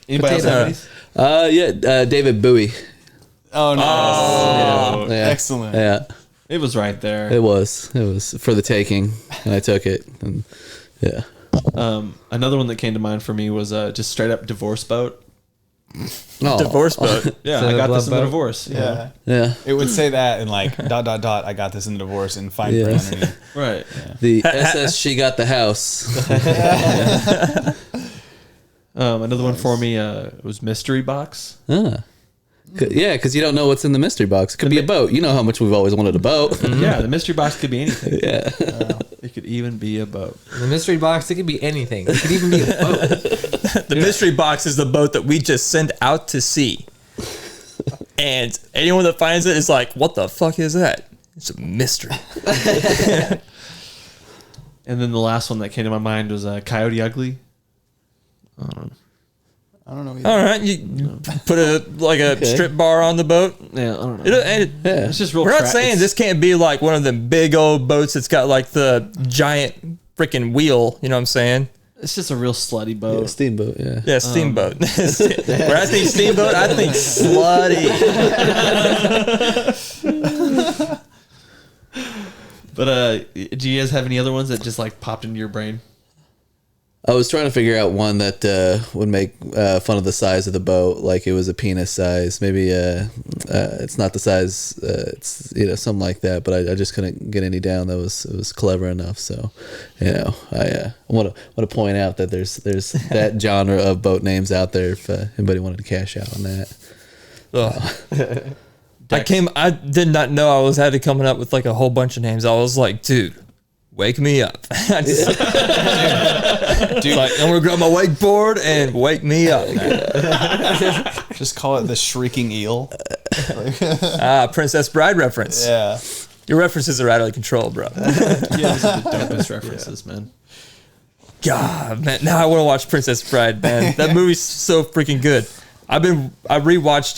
Anybody else have these? David Bowie. Oh, no. Yeah. Excellent. Yeah. It was right there. It was for the taking, and I took it. And yeah. Another one that came to mind for me was just straight up divorce boat. Oh, Divorce boat. Yeah, So I the got blood this in the boat? divorce. Yeah. Yeah. It would say that and like ... I got this in the divorce and fine print Yes. underneath. Right. The SS She Got the House. Another one for me was mystery box. Ah. Yeah, because you don't know what's in the mystery box. It could be a boat. You know how much we've always wanted a boat. Yeah, the mystery box could be anything. Yeah. It could even be a boat. The mystery box, it could be anything. It could even be a boat. The mystery box is the boat that we just send out to sea. And anyone that finds it is like, "What the fuck is that?" It's a mystery. And then the last one that came to my mind was Coyote Ugly. I don't know either. All right, you put a strip bar on the boat. Yeah, I don't know. It's just real. We're not saying this can't be like one of the big old boats that's got like the giant freaking wheel. You know what I'm saying? It's just a real slutty boat. Steamboat, yeah. Yeah, steamboat. Where I think steamboat, I think slutty. But do you guys have any other ones that just like popped into your brain? I was trying to figure out one that would make fun of the size of the boat, like it was a penis size. Maybe it's not the size, it's something like that. But I just couldn't get any down that was clever enough. So, I want to point out that there's that genre of boat names out there if anybody wanted to cash out on that. I did not know I had to coming up with like a whole bunch of names. I was like, dude, wake me up. I just, dude, like, I'm gonna grab my wakeboard and wake me up. Just call it the Shrieking Eel. Princess Bride reference. Yeah. Your references are out of control, bro. Yeah, these are the dopest references, man. God, man. Now I want to watch Princess Bride, man. That movie's so freaking good. I rewatched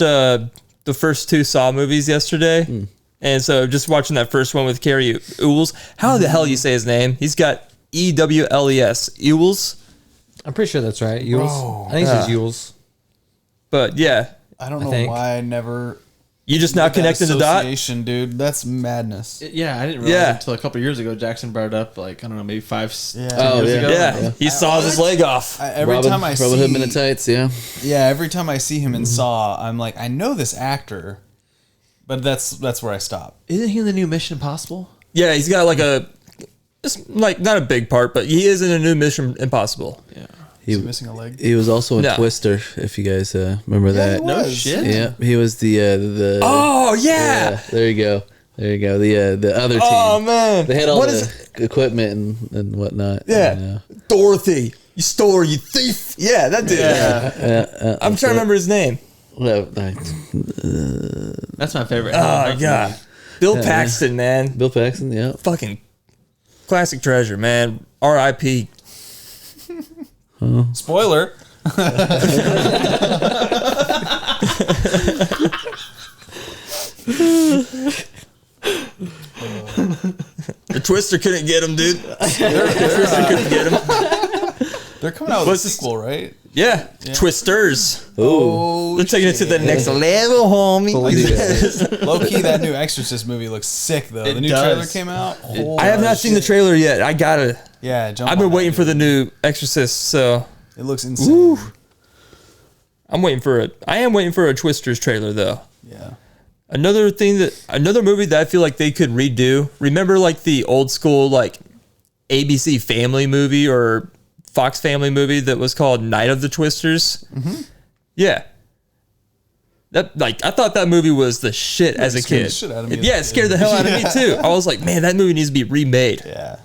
the first 2 Saw movies yesterday. And so just watching that first one with Carrie Ewells. How the hell you say his name? He's got Ewells. Ewells? I'm pretty sure that's right. Yules. I think it's Yules. But yeah. I don't know think. why I never. You just not connecting the dot? Association, dude. That's madness. Yeah, I didn't realize until a couple years ago. Jackson brought it up, like, I don't know, maybe 5 10 years ago. Yeah. He saws his leg off. Every time I Robin Hood Men in see, Tights, yeah. every time I see him in Saw, I'm like, I know this actor, but that's where I stop. Isn't he in the new Mission Impossible? Yeah, he's got like it's like not a big part, but he is in a new Mission Impossible. Yeah. Is he missing a leg? He was also in No. Twister, if you guys remember that. he No was. shit. Yeah, he was the. Oh yeah. Yeah, there you go. There you go. The other team. Oh man. They had all What the is equipment and whatnot. Yeah. Dorothy, you stole her, you thief. Yeah, that dude. Yeah. I'm trying to remember his name. That's my favorite. Oh god. Bill Paxton, man. Bill Paxton, yeah. Fucking classic treasure, man. R.I.P. Spoiler. The Twister couldn't get him, dude. The Twister couldn't get him. They're coming out with What's a this- sequel, right? Yeah. Twisters. Oh, They're taking it to the next level, homie. Low key, that new Exorcist movie looks sick though. It The new does. trailer came out. I have not seen the trailer yet. I gotta. Yeah, jump I've been on that, waiting for dude. the new Exorcist, so It looks insane. I'm waiting for it. I am waiting for a Twisters trailer though. Yeah. Another movie that I feel like they could redo. Remember like the old school like ABC Family movie or Fox Family movie that was called Night of the Twisters? Mm-hmm. Yeah. That I thought that movie was the shit as a scared kid. the shit out of me as Yeah, a it scared kid. the hell out of me too. I was like, man, that movie needs to be remade. Yeah.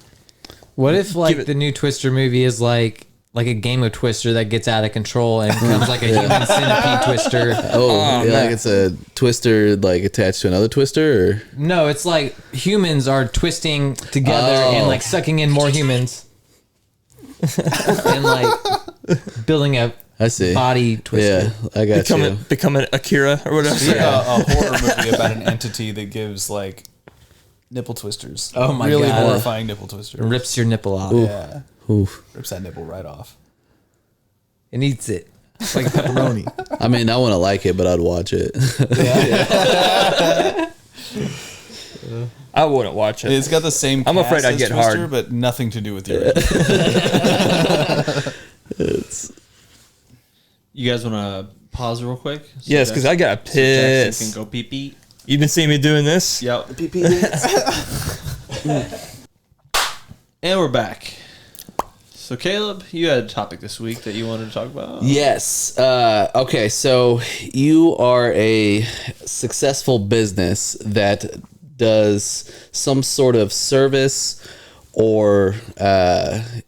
What if like Give it- the new Twister movie is like a game of Twister that gets out of control and becomes like a human centipede Twister? Oh, yeah, man. like it's a twister like attached to another twister, or No, it's like humans are twisting together and like sucking in more humans. And like building a I see. body twister. Yeah, I got you. Becoming Akira or whatever. It's like a horror movie about an entity that gives like nipple twisters. Oh my really God. horrifying nipple twisters. Rips your nipple off. Yeah. Oof. Rips that nipple right off. And eats it. It's like a pepperoni. I mean, I wouldn't like it, but I'd watch it. I wouldn't watch it. It's got the same. I'm afraid cast I'd as get Twister, hard. but nothing to do with the original. You guys want to pause real quick? So Yes, because I got Jackson pissed. can go pee pee. You've been seeing me doing this? Yep. And we're back. So Caleb, you had a topic this week that you wanted to talk about. Yes. Okay. So you are a successful business that does some sort of service, or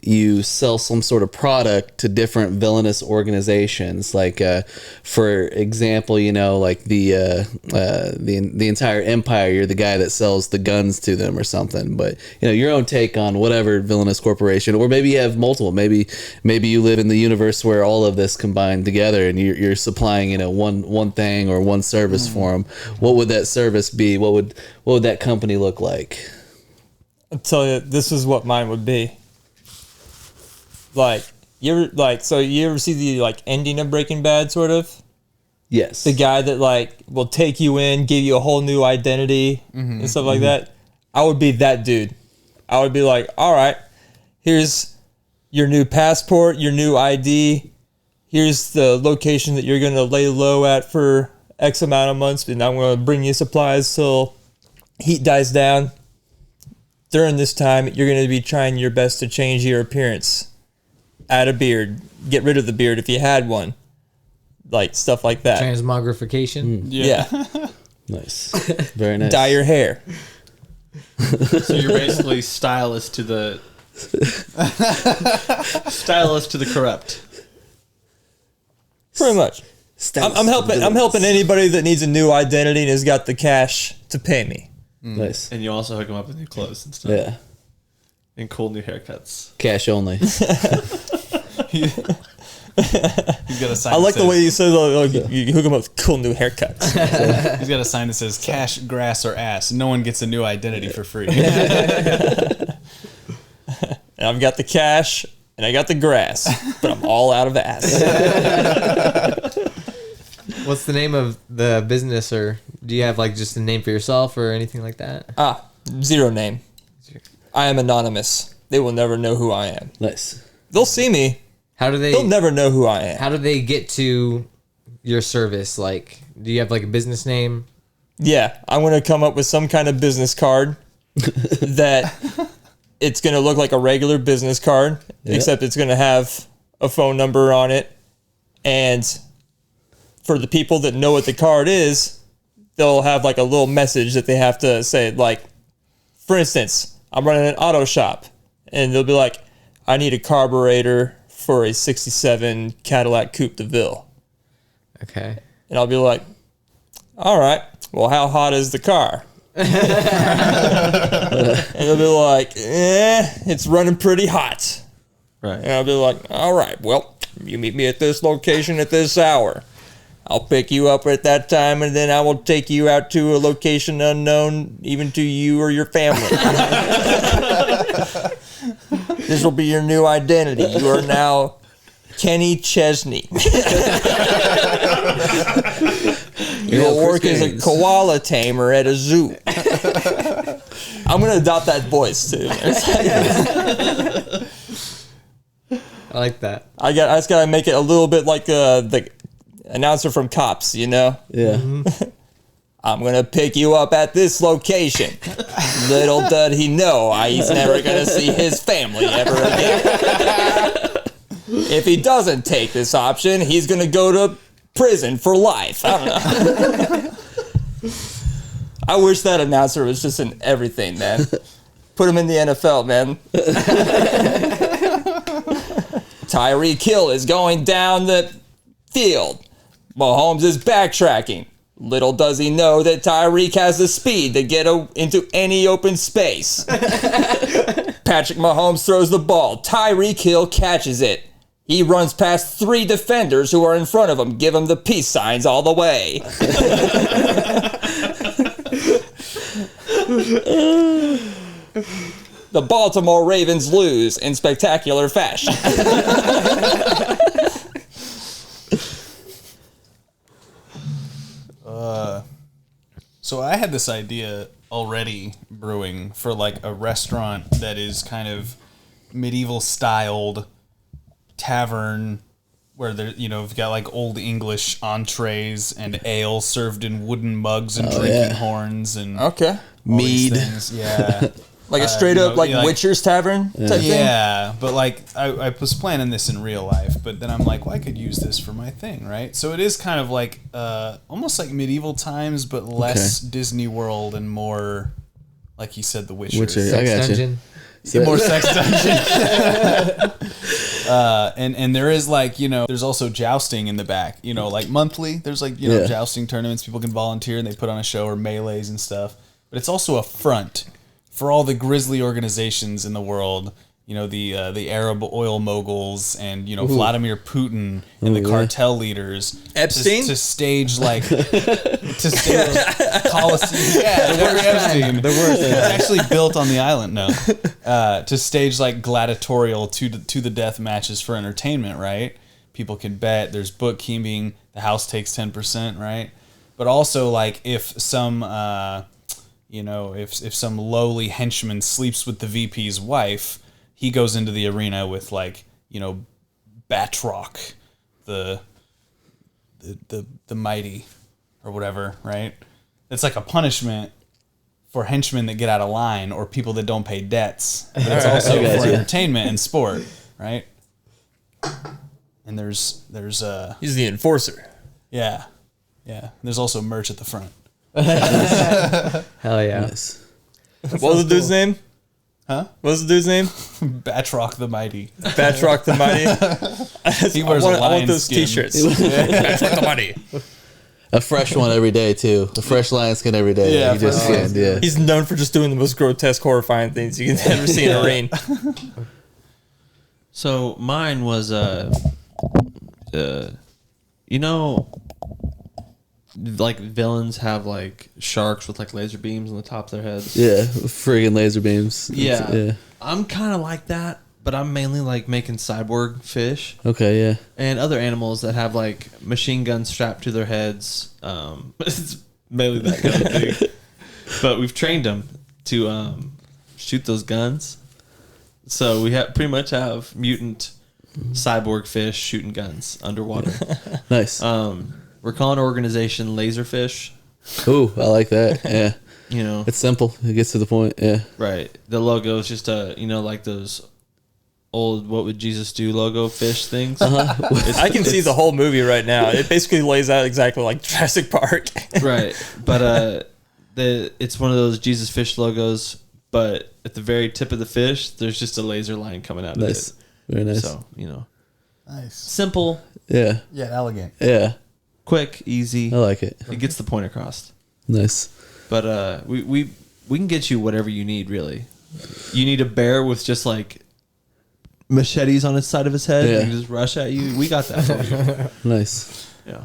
you sell some sort of product to different villainous organizations. Like, for example, you know, like the entire empire. You're the guy that sells the guns to them or something. But you know, your own take on whatever villainous corporation, or maybe you have multiple. Maybe you live in the universe where all of this combined together, and you're supplying, you know, one thing or one service for them. What would that service be? What would that company look like? I'll tell you, this is what mine would be. Like, you ever see the like ending of Breaking Bad, sort of? Yes. The guy that like will take you in, give you a whole new identity and stuff like that. I would be that dude. I would be like, all right, here's your new passport, your new ID. Here's the location that you're going to lay low at for X amount of months, and I'm going to bring you supplies till heat dies down. During this time, you're going to be trying your best to change your appearance. Add a beard. Get rid of the beard if you had one. Like, stuff like that. Transmogrification. Yeah. Nice. Very nice. Dye your hair. So you're basically stylist to the corrupt. Pretty much. I'm helping anybody that needs a new identity and has got the cash to pay me. Nice. And you also hook them up with new clothes and stuff. Yeah. And cool new haircuts. Cash only. He's got a sign. I like that the way says, you said like, you hook them up with cool new haircuts. he's got a sign that says "Cash, grass, or ass." No one gets a new identity for free. And I've got the cash and I got the grass, but I'm all out of ass. What's the name of the business, or do you have like just a name for yourself or anything like that? Zero name. I am anonymous. They will never know who I am. Nice. They'll see me. How do they? They'll never know who I am. How do they get to your service? Like, do you have like a business name? Yeah, I'm going to come up with some kind of business card that it's going to look like a regular business card, except it's going to have a phone number on it. And for the people that know what the card is, they'll have like a little message that they have to say, like, for instance, I'm running an auto shop, and they'll be like, I need a carburetor for a 67 Cadillac Coupe de Ville. Okay. And I'll be like, all right, well, how hot is the car? And they'll be like, it's running pretty hot. Right. And I'll be like, all right, well, you meet me at this location at this hour. I'll pick you up at that time, and then I will take you out to a location unknown even to you or your family. This will be your new identity. You are now Kenny Chesney. You will work as a koala tamer at a zoo. I'm going to adopt that voice, too. I like that. I just got to make it a little bit like the announcer from Cops, you know? Yeah. I'm going to pick you up at this location. Little did he know he's never going to see his family ever again. If he doesn't take this option, he's going to go to prison for life. I don't know. I wish that announcer was just in everything, man. Put him in the NFL, man. Tyreek Hill is going down the field. Mahomes is backtracking. Little does he know that Tyreek has the speed to get into any open space. Patrick Mahomes throws the ball. Tyreek Hill catches it. He runs past 3 defenders who are in front of him, give him the peace signs all the way. The Baltimore Ravens lose in spectacular fashion. So I had this idea already brewing for like a restaurant that is kind of medieval styled tavern where there, you've got like old English entrees and ale served in wooden mugs and drinking horns and Okay. all these Mead. things. Yeah. Like a straight up like Witcher's Tavern type thing? Yeah, but like I was planning this in real life, but then I'm like, well, I could use this for my thing, right? So it is kind of like almost like medieval times, but less Disney World and more, like you said, The Witcher. I got you. More sex dungeon. And there is like, there's also jousting in the back, like monthly. There's like, jousting tournaments. People can volunteer and they put on a show or melees and stuff. But it's also a front for all the grisly organizations in the world, the Arab oil moguls and, Vladimir Putin and the cartel leaders. Epstein? To stage like, Colosseum. Yeah, Jeffrey Epstein. The worst. It's actually built on the island now. To stage like gladiatorial to the death matches for entertainment, right? People can bet. There's bookkeeping. The house takes 10%, right? But also like if some... if some lowly henchman sleeps with the VP's wife, he goes into the arena with like, Batroc, the mighty or whatever, right? It's like a punishment for henchmen that get out of line or people that don't pay debts. But it's also for entertainment and sport, right? And there's He's the enforcer. yeah. There's also merch at the front. Hell yeah. Nice. What was the dude's name? Huh? What was the dude's name? Batroc the Mighty. Batroc the Mighty. He wears a lion I want those skin. t-shirts. Batroc the Mighty. A fresh one every day too. A fresh lion skin every day. Yeah, You just fresh skinned, yeah. He's known for just doing the most grotesque, horrifying things you can ever see in a ring. So mine was you know, like villains have like sharks with like laser beams on the top of their heads. Yeah, friggin' laser beams. Yeah. I'm kind of like that, but I'm mainly like making cyborg fish Okay, yeah. and other animals that have like machine guns strapped to their heads. It's mainly that kind of thing. But we've trained them to shoot those guns. So we pretty much have mutant cyborg fish shooting guns underwater. Nice. We're calling our organization Laserfish. Ooh, I like that. Yeah. You know, It's simple. It gets to the point. Yeah. right. The logo is just like those old "What Would Jesus Do" logo fish things. I can see the whole movie right now. It basically lays out exactly like Jurassic Park. Right, but it's one of those Jesus fish logos. But at the very tip of the fish, there's just a laser line coming out Nice. of Very it. nice. So Nice. simple, Yeah. Yeah, elegant. Yeah. quick, easy. I like it. It gets the point across. Nice. But we can get you whatever you need. Really, you need a bear with just like machetes on its side of his head Yeah. and just rush at you. We got that for you. Nice. Yeah.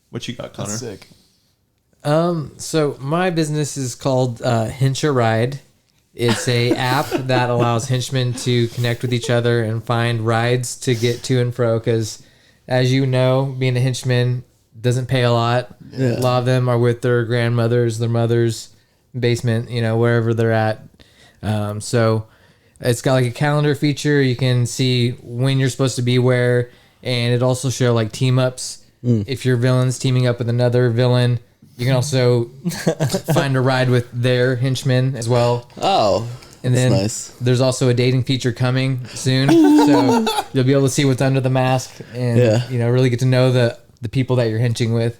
What you got, Connor? That's sick. So my business is called Hinch a Ride. It's a app that allows henchmen to connect with each other and find rides to get to and fro. Because, as you know, being a henchman doesn't pay a lot. Yeah. A lot of them are with their grandmothers, their mothers, basement, wherever they're at. So it's got like a calendar feature. You can see when you're supposed to be where, and it also show like team ups. If your villain's teaming up with another villain, you can also find a ride with their henchmen as well. Oh. And that's then nice. there's also a dating feature coming soon. So you'll be able to see what's under the mask and Yeah. really get to know the people that you're henching with.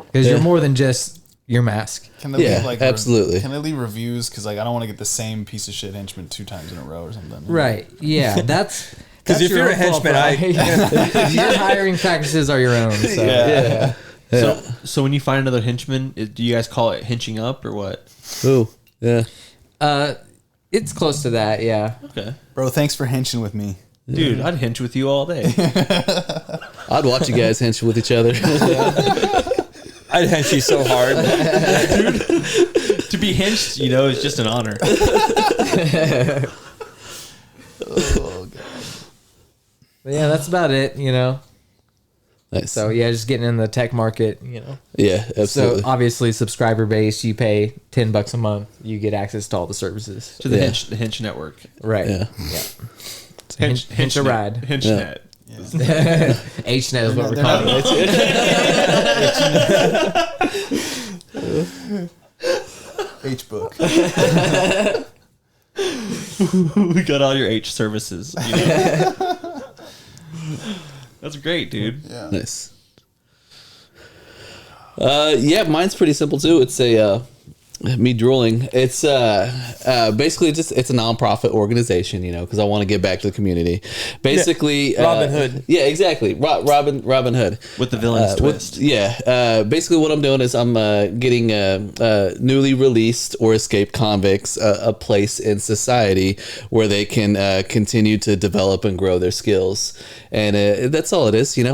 Because you're Yeah. more than just your mask. Can they Yeah, leave, like, absolutely. Can they leave reviews? Because like I don't want to get the same piece of shit henchman 2 times in a row or something. Right. Yeah. That's 'Cause if your you're a own fault, henchman, right? Your hiring practices are your own. So. Yeah. So when you find another henchman, do you guys call it henching up or what? Ooh. Yeah. It's close to that. Yeah. Okay. Bro, thanks for henching with me. Dude, I'd hench with you all day. I'd watch you guys hench with each other. I'd hench you so hard. To be henched, is just an honor. Oh god. But yeah, that's about it. Nice. So yeah, just getting in the tech market. Yeah, absolutely. So obviously, subscriber base, you pay $10 a month, you get access to all the services. To the Yeah. hench, the hench network. Right. Yeah. Hinch a net- ride. Henchnet. HNet is what we're They're calling it. H book. We got all your H services. That's great, dude. Yeah. Nice. Yeah, mine's pretty simple too. It's me drooling. It's basically it's a nonprofit organization, because I want to give back to the community. Basically, Robin Hood. Yeah, exactly. Robin Hood. With the villain's twist. Basically what I'm doing is I'm getting newly released or escaped convicts a place in society where they can continue to develop and grow their skills, and that's all it is. We're a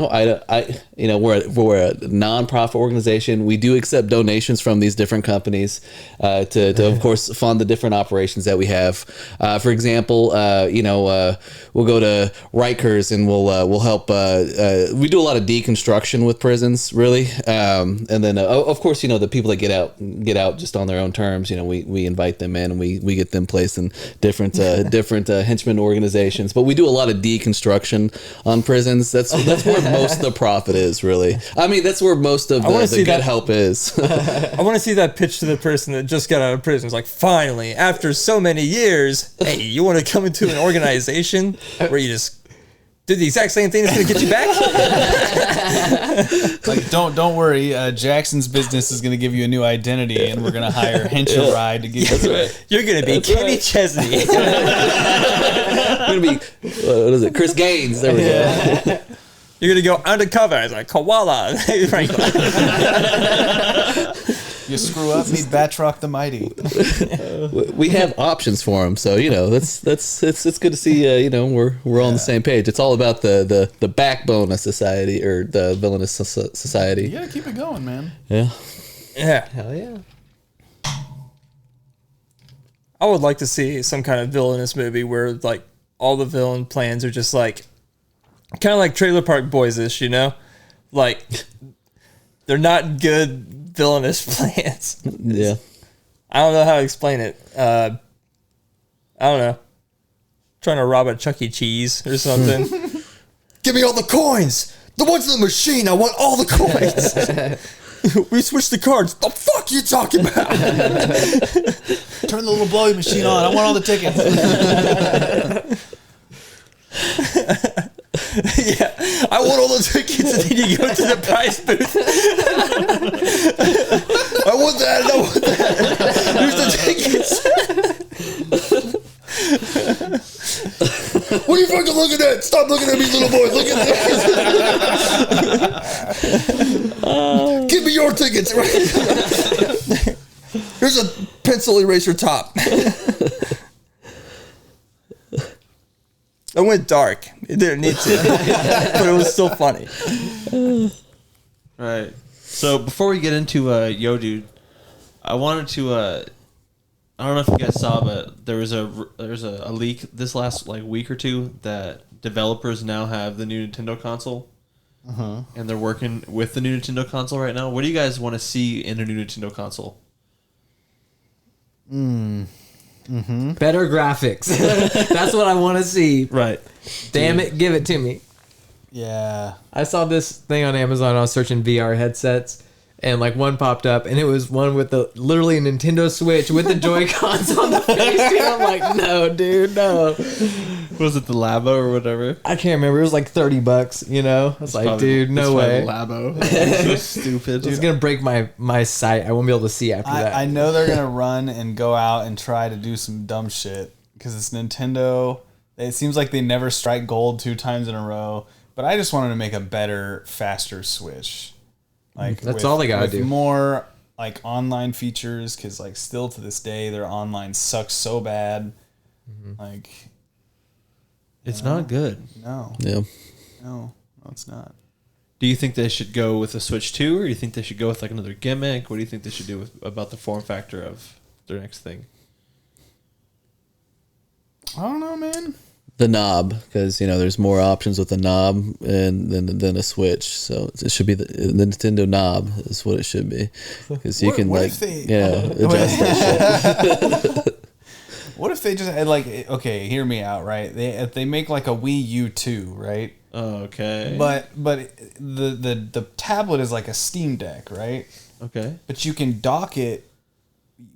nonprofit organization. We do accept donations from these different companies to of course fund the different operations that we have. For example, we'll go to Rikers and we'll help. We do a lot of deconstruction with prisons, really, and then of course the people that get out just on their own terms. We invite them in and we get them placed in different henchmen organizations. But we do a lot of deconstruction on prisons. That's where most of the profit is, really. I mean, that's where most of the good help is. I want to see that pitch to the person that just got out of prison. It's like, finally, after so many years, hey, you want to come into an organization where you just do the exact same thing that's going to get you back? Like, don't worry. Jackson's business is going to give you a new identity, and we're going to hire Hench a Ride to get you. Right. You're going to be Kenny Chesney. We're gonna be what is it? Chris Gaines. There we go. You're gonna go undercover as a koala. Franklin. You screw up, meet Batroc the Mighty. We have options for him, so it's good to see. We're all on the same page. It's all about the backbone of society, or the villainous society. You gotta keep it going, man. Yeah. Yeah. Hell yeah. I would like to see some kind of villainous movie where like all the villain plans are just like kind of like Trailer Park Boys-ish, like they're not good villainous plans. Yeah. I don't know how to explain it. I don't know. Trying to rob a Chuck E. Cheese or something. Give me all the coins. The ones in the machine. I want all the coins. We switched the cards. The fuck you talking about? Turn the little blowy machine on. I want all the tickets. Yeah, I want all the tickets, and then you go to the prize booth. I want that. I want that. Here's the tickets. What are you fucking looking at? Stop looking at me, little boy. Look at this. Give me your tickets. Here's a pencil eraser top. I went dark. It didn't need to, but it was still funny. Right. So before we get into Yo Dude, I wanted to I don't know if you guys saw, but there was a leak this last week or two that developers now have the new Nintendo console. And they're working with the new Nintendo console right now. What do you guys want to see in a new Nintendo console? Better graphics. That's what I want to see. Right. Damn it, give it to me. Yeah. I saw this thing on Amazon. I was searching VR headsets, and one popped up, and it was one with literally a Nintendo Switch with the Joy-Cons on the face. Dude, I'm like, no, dude, no. Was it the Labo or whatever? I can't remember. It was like $30. I was like, dude, no way. Labo. So stupid. It's gonna break my sight. I won't be able to see after that. I know they're gonna run and go out and try to do some dumb shit because it's Nintendo. It seems like they never strike gold 2 times in a row. But I just wanted to make a better, faster Switch. That's all they gotta do. More online features, because still to this day their online sucks so bad. It's not good. No, Yeah. no, it's not. Do you think they should go with a Switch 2, or do you think they should go with another gimmick? What do you think they should do about the form factor of their next thing? I don't know, man. The knob, because there's more options with the knob than a Switch, so it should be the Nintendo knob is what it should be, because you can adjust that shit. What if they just had okay, hear me out, right? They make a Wii U 2, right? Okay. But the tablet is like a Steam Deck, right? Okay. But you can dock it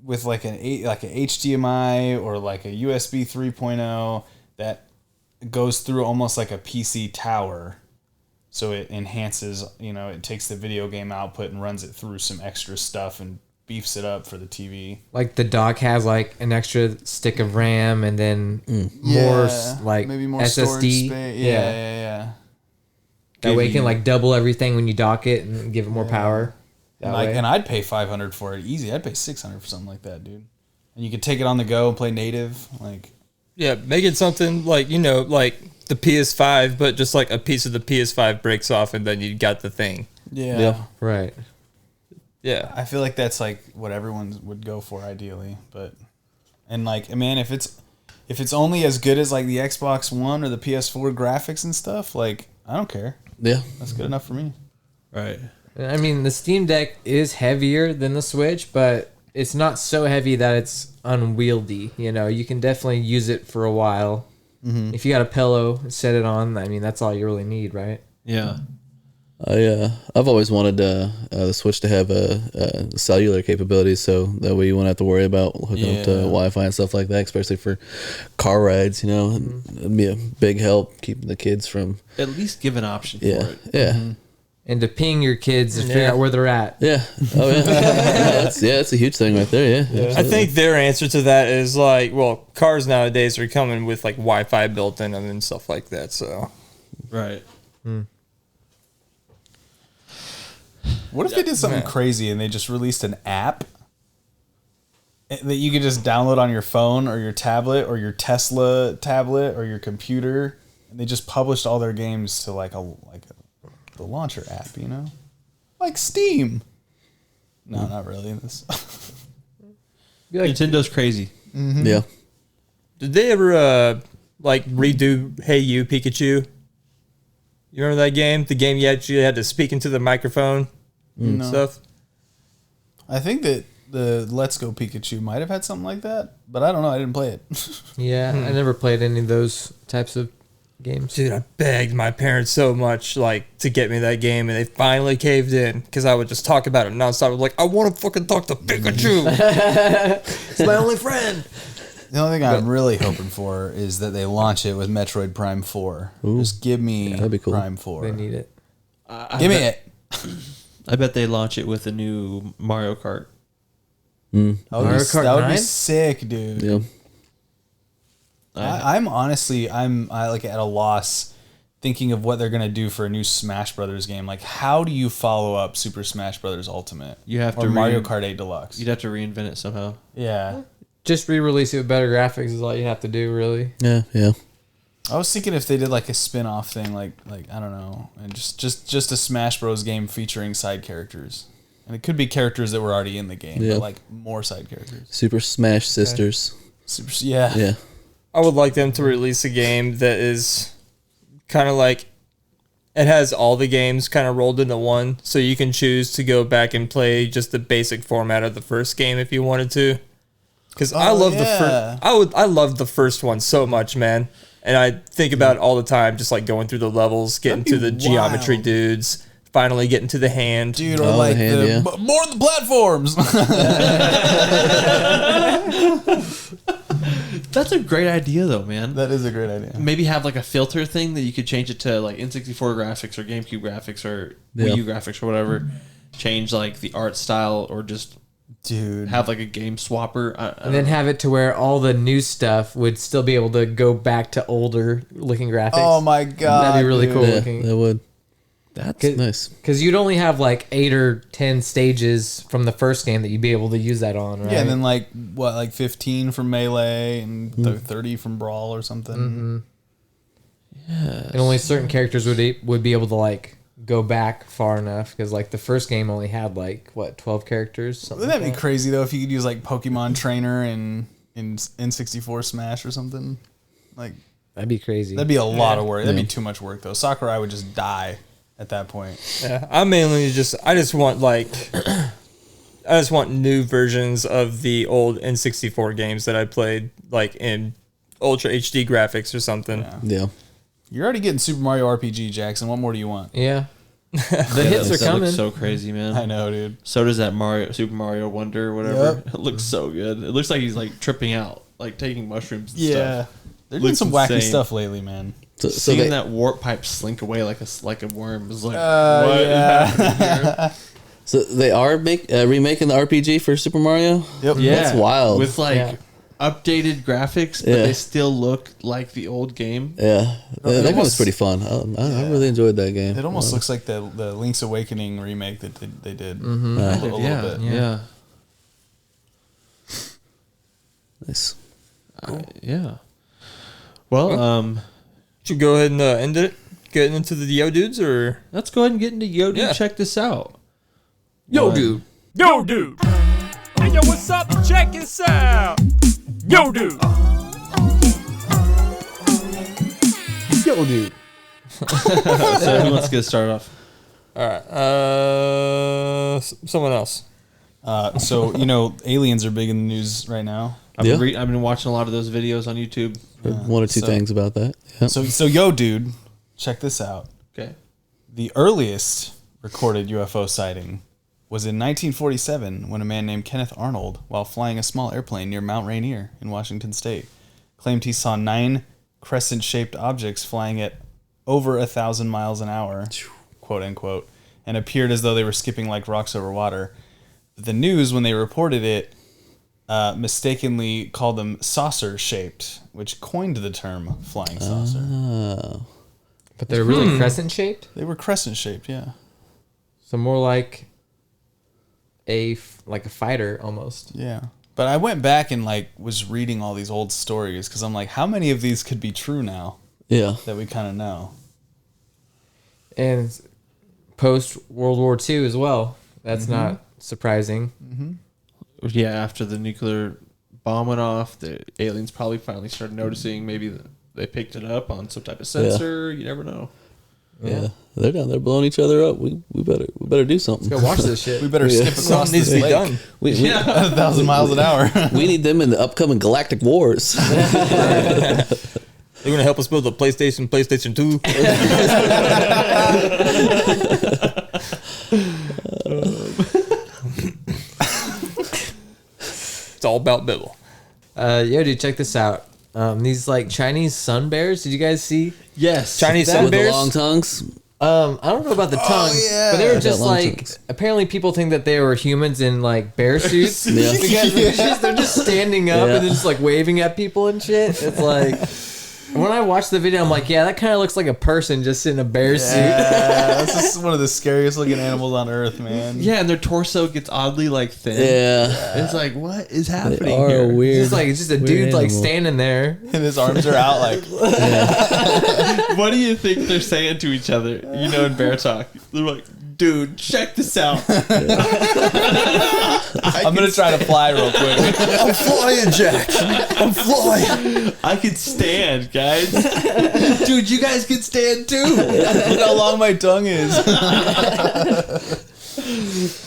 with an HDMI or a USB 3.0 that goes through almost like a PC tower. So it enhances, it takes the video game output and runs it through some extra stuff and beefs it up for the TV. The dock has an extra stick of RAM and then more maybe more SSD. storage space. Yeah. That way you can double everything when you dock it and give it more power. And I'd pay $500 for it easy. I'd pay $600 for something like that, dude. And you could take it on the go and play native. Yeah, make it something like the PS5, but just a piece of the PS5 breaks off and then you got the thing. Yeah. Right. Yeah. I feel like that's what everyone would go for ideally, man, if it's only as good as the Xbox One or the PS4 graphics and stuff, I don't care. Yeah. That's good enough for me. Right. I mean, the Steam Deck is heavier than the Switch, but it's not so heavy that it's unwieldy. You can definitely use it for a while. Mm-hmm. If you got a pillow, set it on. I mean, that's all you really need, right? Yeah. I've always wanted the Switch to have a cellular capability, so that way you won't have to worry about hooking up to Wi-Fi and stuff like that, especially for car rides. It'd be a big help keeping the kids from. At least give an option for Yeah. it. Yeah. Mm-hmm. And to ping your kids to figure out where they're at. Yeah. Oh yeah. That's a huge thing right there. Yeah. I think their answer to that is cars nowadays are coming with Wi-Fi built in them and stuff like that. So, Right. What if they did something crazy and they just released an app that you could just download on your phone or your tablet or your Tesla tablet or your computer, and they just published all their games to the launcher app, you know, like Steam. No, not really. This. Nintendo's crazy. Mm-hmm. Yeah. Did they ever redo Hey You Pikachu? You remember that game? The game you actually had to speak into the microphone and stuff? I think that the Let's Go Pikachu might have had something like that, but I don't know. I didn't play it. Yeah, I never played any of those types of games. Dude, I begged my parents so much to get me that game, and they finally caved in because I would just talk about it nonstop. I was like, I want to fucking talk to Pikachu. It's my only friend. The only thing I'm really hoping for is that they launch it with Metroid Prime 4. Just give me that'd be cool. Prime 4. They need it. Give me it. I bet they launch it with a new Mario Kart. Mario Kart That would be 9? sick, dude. Yeah. I'm honestly, I like at a loss thinking of what they're gonna do for a new Smash Brothers game. Like, how do you follow up Super Smash Brothers Ultimate? You have or to Mario Kart 8 Deluxe. You'd have to reinvent it somehow. Yeah, Just re-release it with better graphics is all you have to do, really. Yeah. Yeah. I was thinking if they did like a spin-off thing, like I don't know, and just a Smash Bros game featuring side characters, and it could be characters that were already in the game, Yeah. but like more side characters. Super Smash Sisters. Yeah. Yeah. I would like them to release a game that is kind of like it has all the games kind of rolled into one, so you can choose to go back and play just the basic format of the first game if you wanted to. Because I love the first, I love the first one so much, man, and I think about it all the time, just like going through the levels, getting to the geometry dudes, finally getting to the hand. Dude, or like the hand, yeah. more of the platforms. That's a great idea, though, man. That is a great idea. Maybe have like a filter thing that you could change it to like N64 graphics or GameCube graphics or Wii U graphics or whatever. Change like the art style or just have like a game swapper. And then have it to where all the new stuff would still be able to go back to older looking graphics. Oh my god, that'd be really cool Yeah, looking. that would. That's nice. Because you'd only have like 8 or 10 stages from the first game that you'd be able to use that on, right? Yeah, and then like 15 from Melee and 30 from Brawl or something. Mm-hmm. Yeah. And only certain characters would be able to like go back far enough because like the first game only had like 12 characters. Something Wouldn't that like be crazy though if you could use like Pokemon Trainer in N64 Smash or something? Like that'd be crazy. that'd be a lot of work. That'd be too much work though. Sakurai would just die at that point. Yeah, I just want new versions of the old N64 games that I played, like in Ultra HD graphics or something. Yeah. You're already getting Super Mario RPG, Jackson. What more do you want? Yeah. The hits are that coming. looks so crazy, man. I know, dude. So does that Super Mario Wonder or whatever. Yep. It looks so good. It looks like he's like tripping out, like taking mushrooms and Yeah. stuff. They're doing Looks some wacky insane. stuff lately, man. So Seeing they, that warp pipe slink away like a worm is like, Yeah. so they are remaking the RPG for Super Mario? Yep. yeah, That's wild. with like Yeah. updated graphics, but Yeah. they still look like the old game. Yeah. That game was almost- pretty fun. I really enjoyed that game. It almost looks like the Link's Awakening remake that they did. Mm-hmm. A little bit. Yeah. Nice. Yeah. Well, Should we go ahead and end it? Getting into the Yo Dudes, or let's go ahead and get into Yo Dude. Yeah. Check this out. Yo, What? dude. Yo, dude. Hey, yo, what's up? Check this out. Yo, dude. Yo, dude. So who wants to get started off? all right, someone else. So aliens are big in the news right now. I've Yeah. been watching a lot of those videos on YouTube. Heard one or two so- things about that. Yeah. So yo, dude, check this out. Okay. The earliest recorded UFO sighting was in 1947 when a man named Kenneth Arnold, while flying a small airplane near Mount Rainier in Washington State, claimed he saw 9 crescent-shaped objects flying at over 1,000 miles an hour, quote unquote, and appeared as though they were skipping like rocks over water. The news, when they reported it, mistakenly called them saucer-shaped, which coined the term flying saucer. Oh. But they're really crescent shaped. They were crescent-shaped, yeah. So more like a fighter almost. Yeah. But I went back and like was reading all these old stories because I'm like, how many of these could be true now Yeah. that we kind of know? And post World War II as well. That's not surprising. Yeah, after the nuclear bomb went off, the aliens probably finally started noticing. Maybe they picked it up on some type of sensor. You never know. Yeah. They're down there blowing each other up. We better do something. Go watch this shit. We better skip across Something needs this to be lake done. We 1,000 miles an hour. we need them in the upcoming galactic wars. They're gonna help us build a PlayStation 2. It's all about Bible. Yo, dude, check this out. These like Chinese sun bears. Did you guys see? Yes. Chinese sun With the bears. long tongues. I don't know about the tongue, yeah. but they were Got just long like. tongues. Apparently, people think that they were humans in like bear suits. Yeah. Because they're just standing up Yeah. and they're just like waving at people and shit. It's like. When I watched the video, I'm like, yeah, that kind of looks like a person just in a bear suit. Yeah, this is one of the scariest looking animals on earth, man. Yeah, and their torso gets oddly like thin. Yeah. It's like, what is They happening are here? weird. It's just a weird dude like animal. standing there. And his arms are out like. What do you think they're saying to each other? You know, in bear talk, they're like, "Dude, check this out." I'm gonna try to fly real quick. I'm flying, Jack. I'm flying. I can stand, guys. Dude, you guys can stand too. Look how long my tongue is.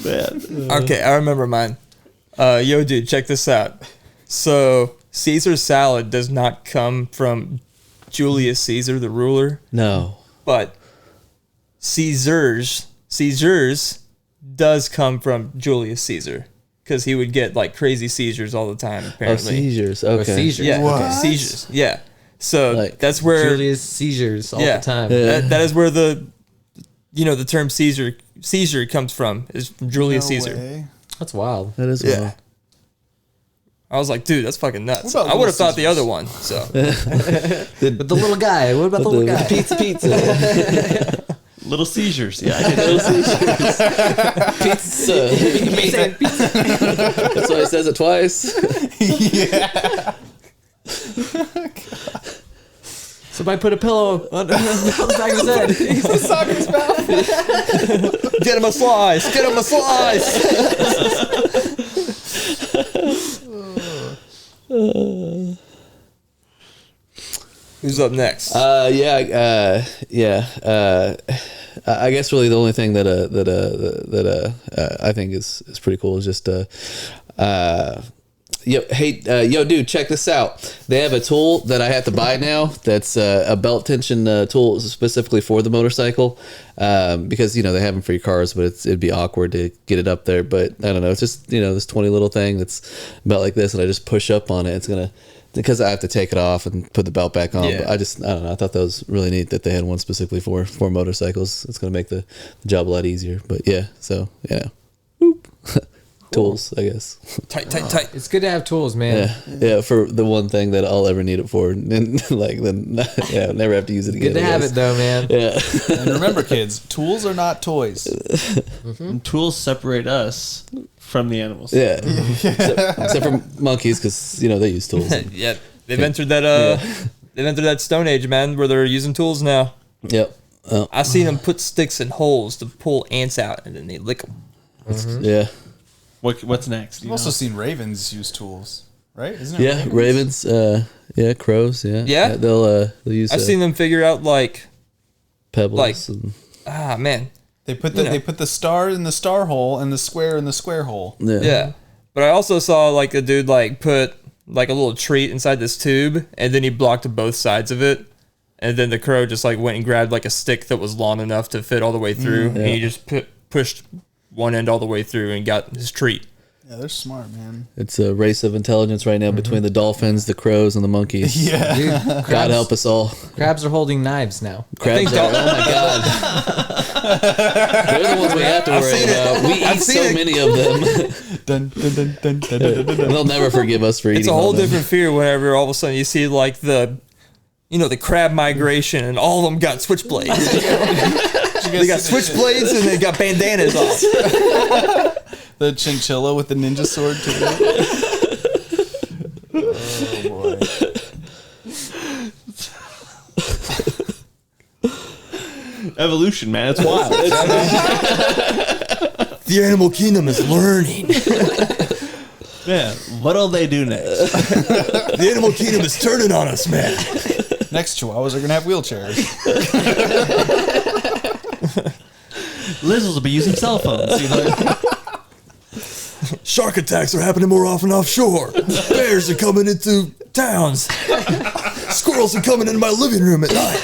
Man. Okay, I remember mine. Yo, dude, check this out. So Caesar salad does not come from Julius Caesar, the ruler, No. but Caesar's does come from Julius Caesar because he would get like crazy seizures all the time. Oh, Apparently, seizures. Okay. seizures. yeah, What? seizures. Yeah, so Like that's where Julius seizures all yeah, the time. Yeah. that is where the term Caesar comes from is from Julius No Caesar. way. That's wild. That is Yeah. wild. I was like, dude, that's fucking nuts. What about I would have Little thought the other one. So But the little guy, what about the little guy? Pizza. Little seizures. Yeah, I get those. Pizza. That's why he says it twice. Somebody put a pillow on the back of his head. get him a slice. Get him a slice. Who's up next? I guess really the only thing that I think is pretty cool is just yo, dude, check this out. They have a tool that I have to buy now. That's a belt tension tool specifically for the motorcycle, because they have them for your cars, but it'd be awkward to get it up there. But I don't know. It's just this 20 little thing that's about like this, and I just push up on it. It's gonna. Because I have to take it off and put the belt back on. Yeah. But I don't know. I thought that was really neat that they had one specifically for motorcycles. It's going to make the job a lot easier. But yeah, so, Whoop. Tools, I guess. Tight. It's good to have tools, man. Yeah, for the one thing that I'll ever need it for. And never have to use it again. Good to I have guess. it though, man. Yeah. And remember, kids, tools are not toys. And tools separate us from the animals. Yeah. Except for monkeys, because, they use tools. Yeah, they've entered that Stone Age, man, where they're using tools now. Yep. I seen them put sticks in holes to pull ants out, and then they lick them. Yeah. What's next? I've also seen ravens use tools, right? Isn't it? Yeah, ravens, crows, yeah. Yeah? They'll use I've seen them figure out like, pebbles. like- and, man, They put the star in the star hole and the square in the square hole. yeah. But I also saw like a dude like put like a little treat inside this tube, and then he blocked both sides of it, and then the crow just like went and grabbed like a stick that was long enough to fit all the way through, and he just pushed one end all the way through and got his treat. Yeah, they're smart, man. It's a race of intelligence right now between the dolphins, the crows, and the monkeys. Yeah. Dude, God help us all. crabs are holding knives now. Crabs are, oh my God. They're the ones we have to worry about. We eat so many of them. Dun, dun, dun, dun, dun, dun, dun, dun. They'll never forgive us for eating It's a whole them. different fear whenever all of a sudden you see like the crab migration and all of them got switchblades. They got switchblades and they got bandanas off. The chinchilla with the ninja sword too. Oh boy. Evolution, man. It's wild. The animal kingdom is learning. Yeah. What'll they do next? The animal kingdom is turning on us, man. Next chihuahuas are gonna have wheelchairs. Lizards will be using cell phones. You know? Shark attacks are happening more often offshore. Bears are coming into towns. Squirrels are coming into my living room at night.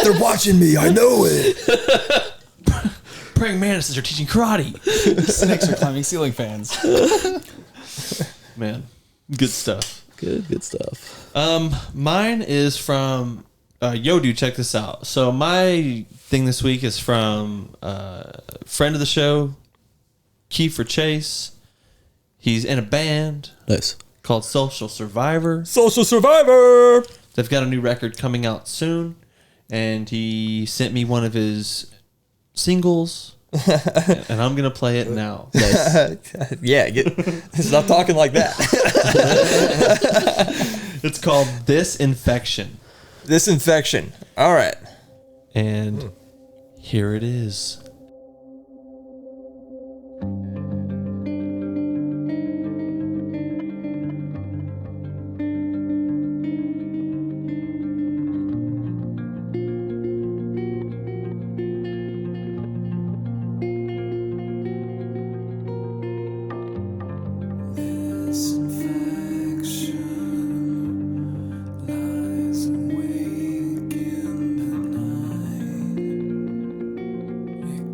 They're watching me. I know it. Praying mantises are teaching karate. Snakes are climbing ceiling fans. Man, good stuff. Good stuff. Mine is from yo, dude, check this out. So my thing this week is from friend of the show, Keifer Chase. He's in a band Nice. called Social Survivor. Social Survivor. They've got a new record coming out soon, and he sent me one of his singles, and I'm gonna play it now. Yeah, stop talking like that. It's called This Infection, This infection. All right. and here it is. Lies awake in the night.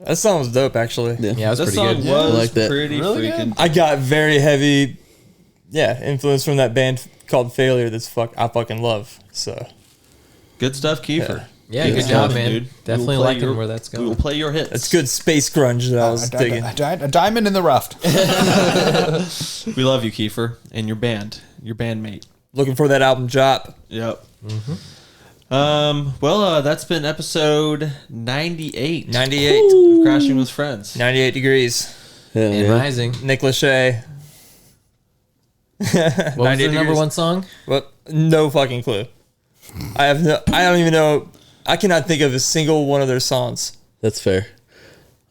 That song was dope, actually. Yeah. Yeah, it was That pretty song good. was I like that. pretty Really freaking. I got very heavy, influence from that band called Failure. I fucking love. So Good stuff, Keifer. Yeah, Good good stuff, job, man. dude. Definitely We will play liking your- where that's We will going. play your hits. it's good space grunge that I was digging. A diamond in the rough. We love you, Keifer, and your bandmate. Looking for that album drop. Yep. That's been episode 98. 98. of Crashing with Friends. 98 degrees. Hell And yeah. Rising. Nick Lachey. What was the number one song? What? No fucking clue. I don't even know. I cannot think of a single one of their songs. That's fair.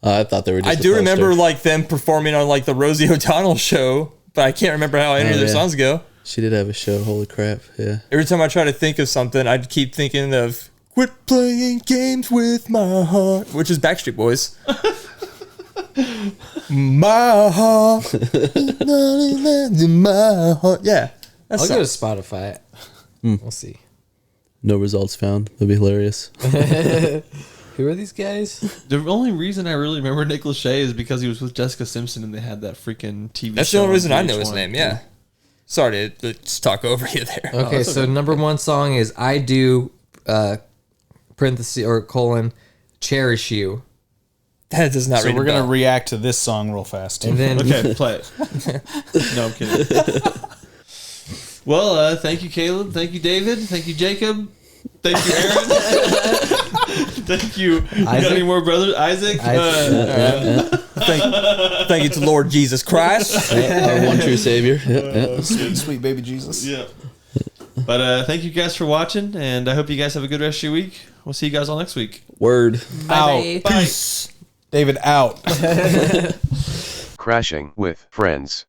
I thought they were just I a do remember poster. like them performing on like the Rosie O'Donnell show, but I can't remember how any of their yeah. songs go. She did have a show. Holy crap. Yeah. Every time I try to think of something, I'd keep thinking of "Quit Playing Games with My Heart," which is Backstreet Boys. My heart, my heart. Yeah, that's I'll go to Spotify. We'll see. No results found. That'd be hilarious. Who are these guys? The only reason I really remember Nick Lachey is because he was with Jessica Simpson and they had that freaking TV That's show. the only on reason I know his VH1. name. Yeah. Sorry to just talk over you there. Okay, so number one song is "I Do," parenthesis or colon, "Cherish You," That does not So ring a we're gonna bell. react to this song real fast. and then Okay, play it. No, I'm kidding. Well, thank you, Caleb. Thank you, David. Thank you, Jacob. Thank you, Aaron. Thank you. You got Isaac? any more brothers? Isaac? Thank you to Lord Jesus Christ. Our one true savior. Yeah. Sweet, sweet baby Jesus. Yeah. But thank you guys for watching, and I hope you guys have a good rest of your week. We'll see you guys all next week. Word. Out. Bye. David out. Crashing with Friends.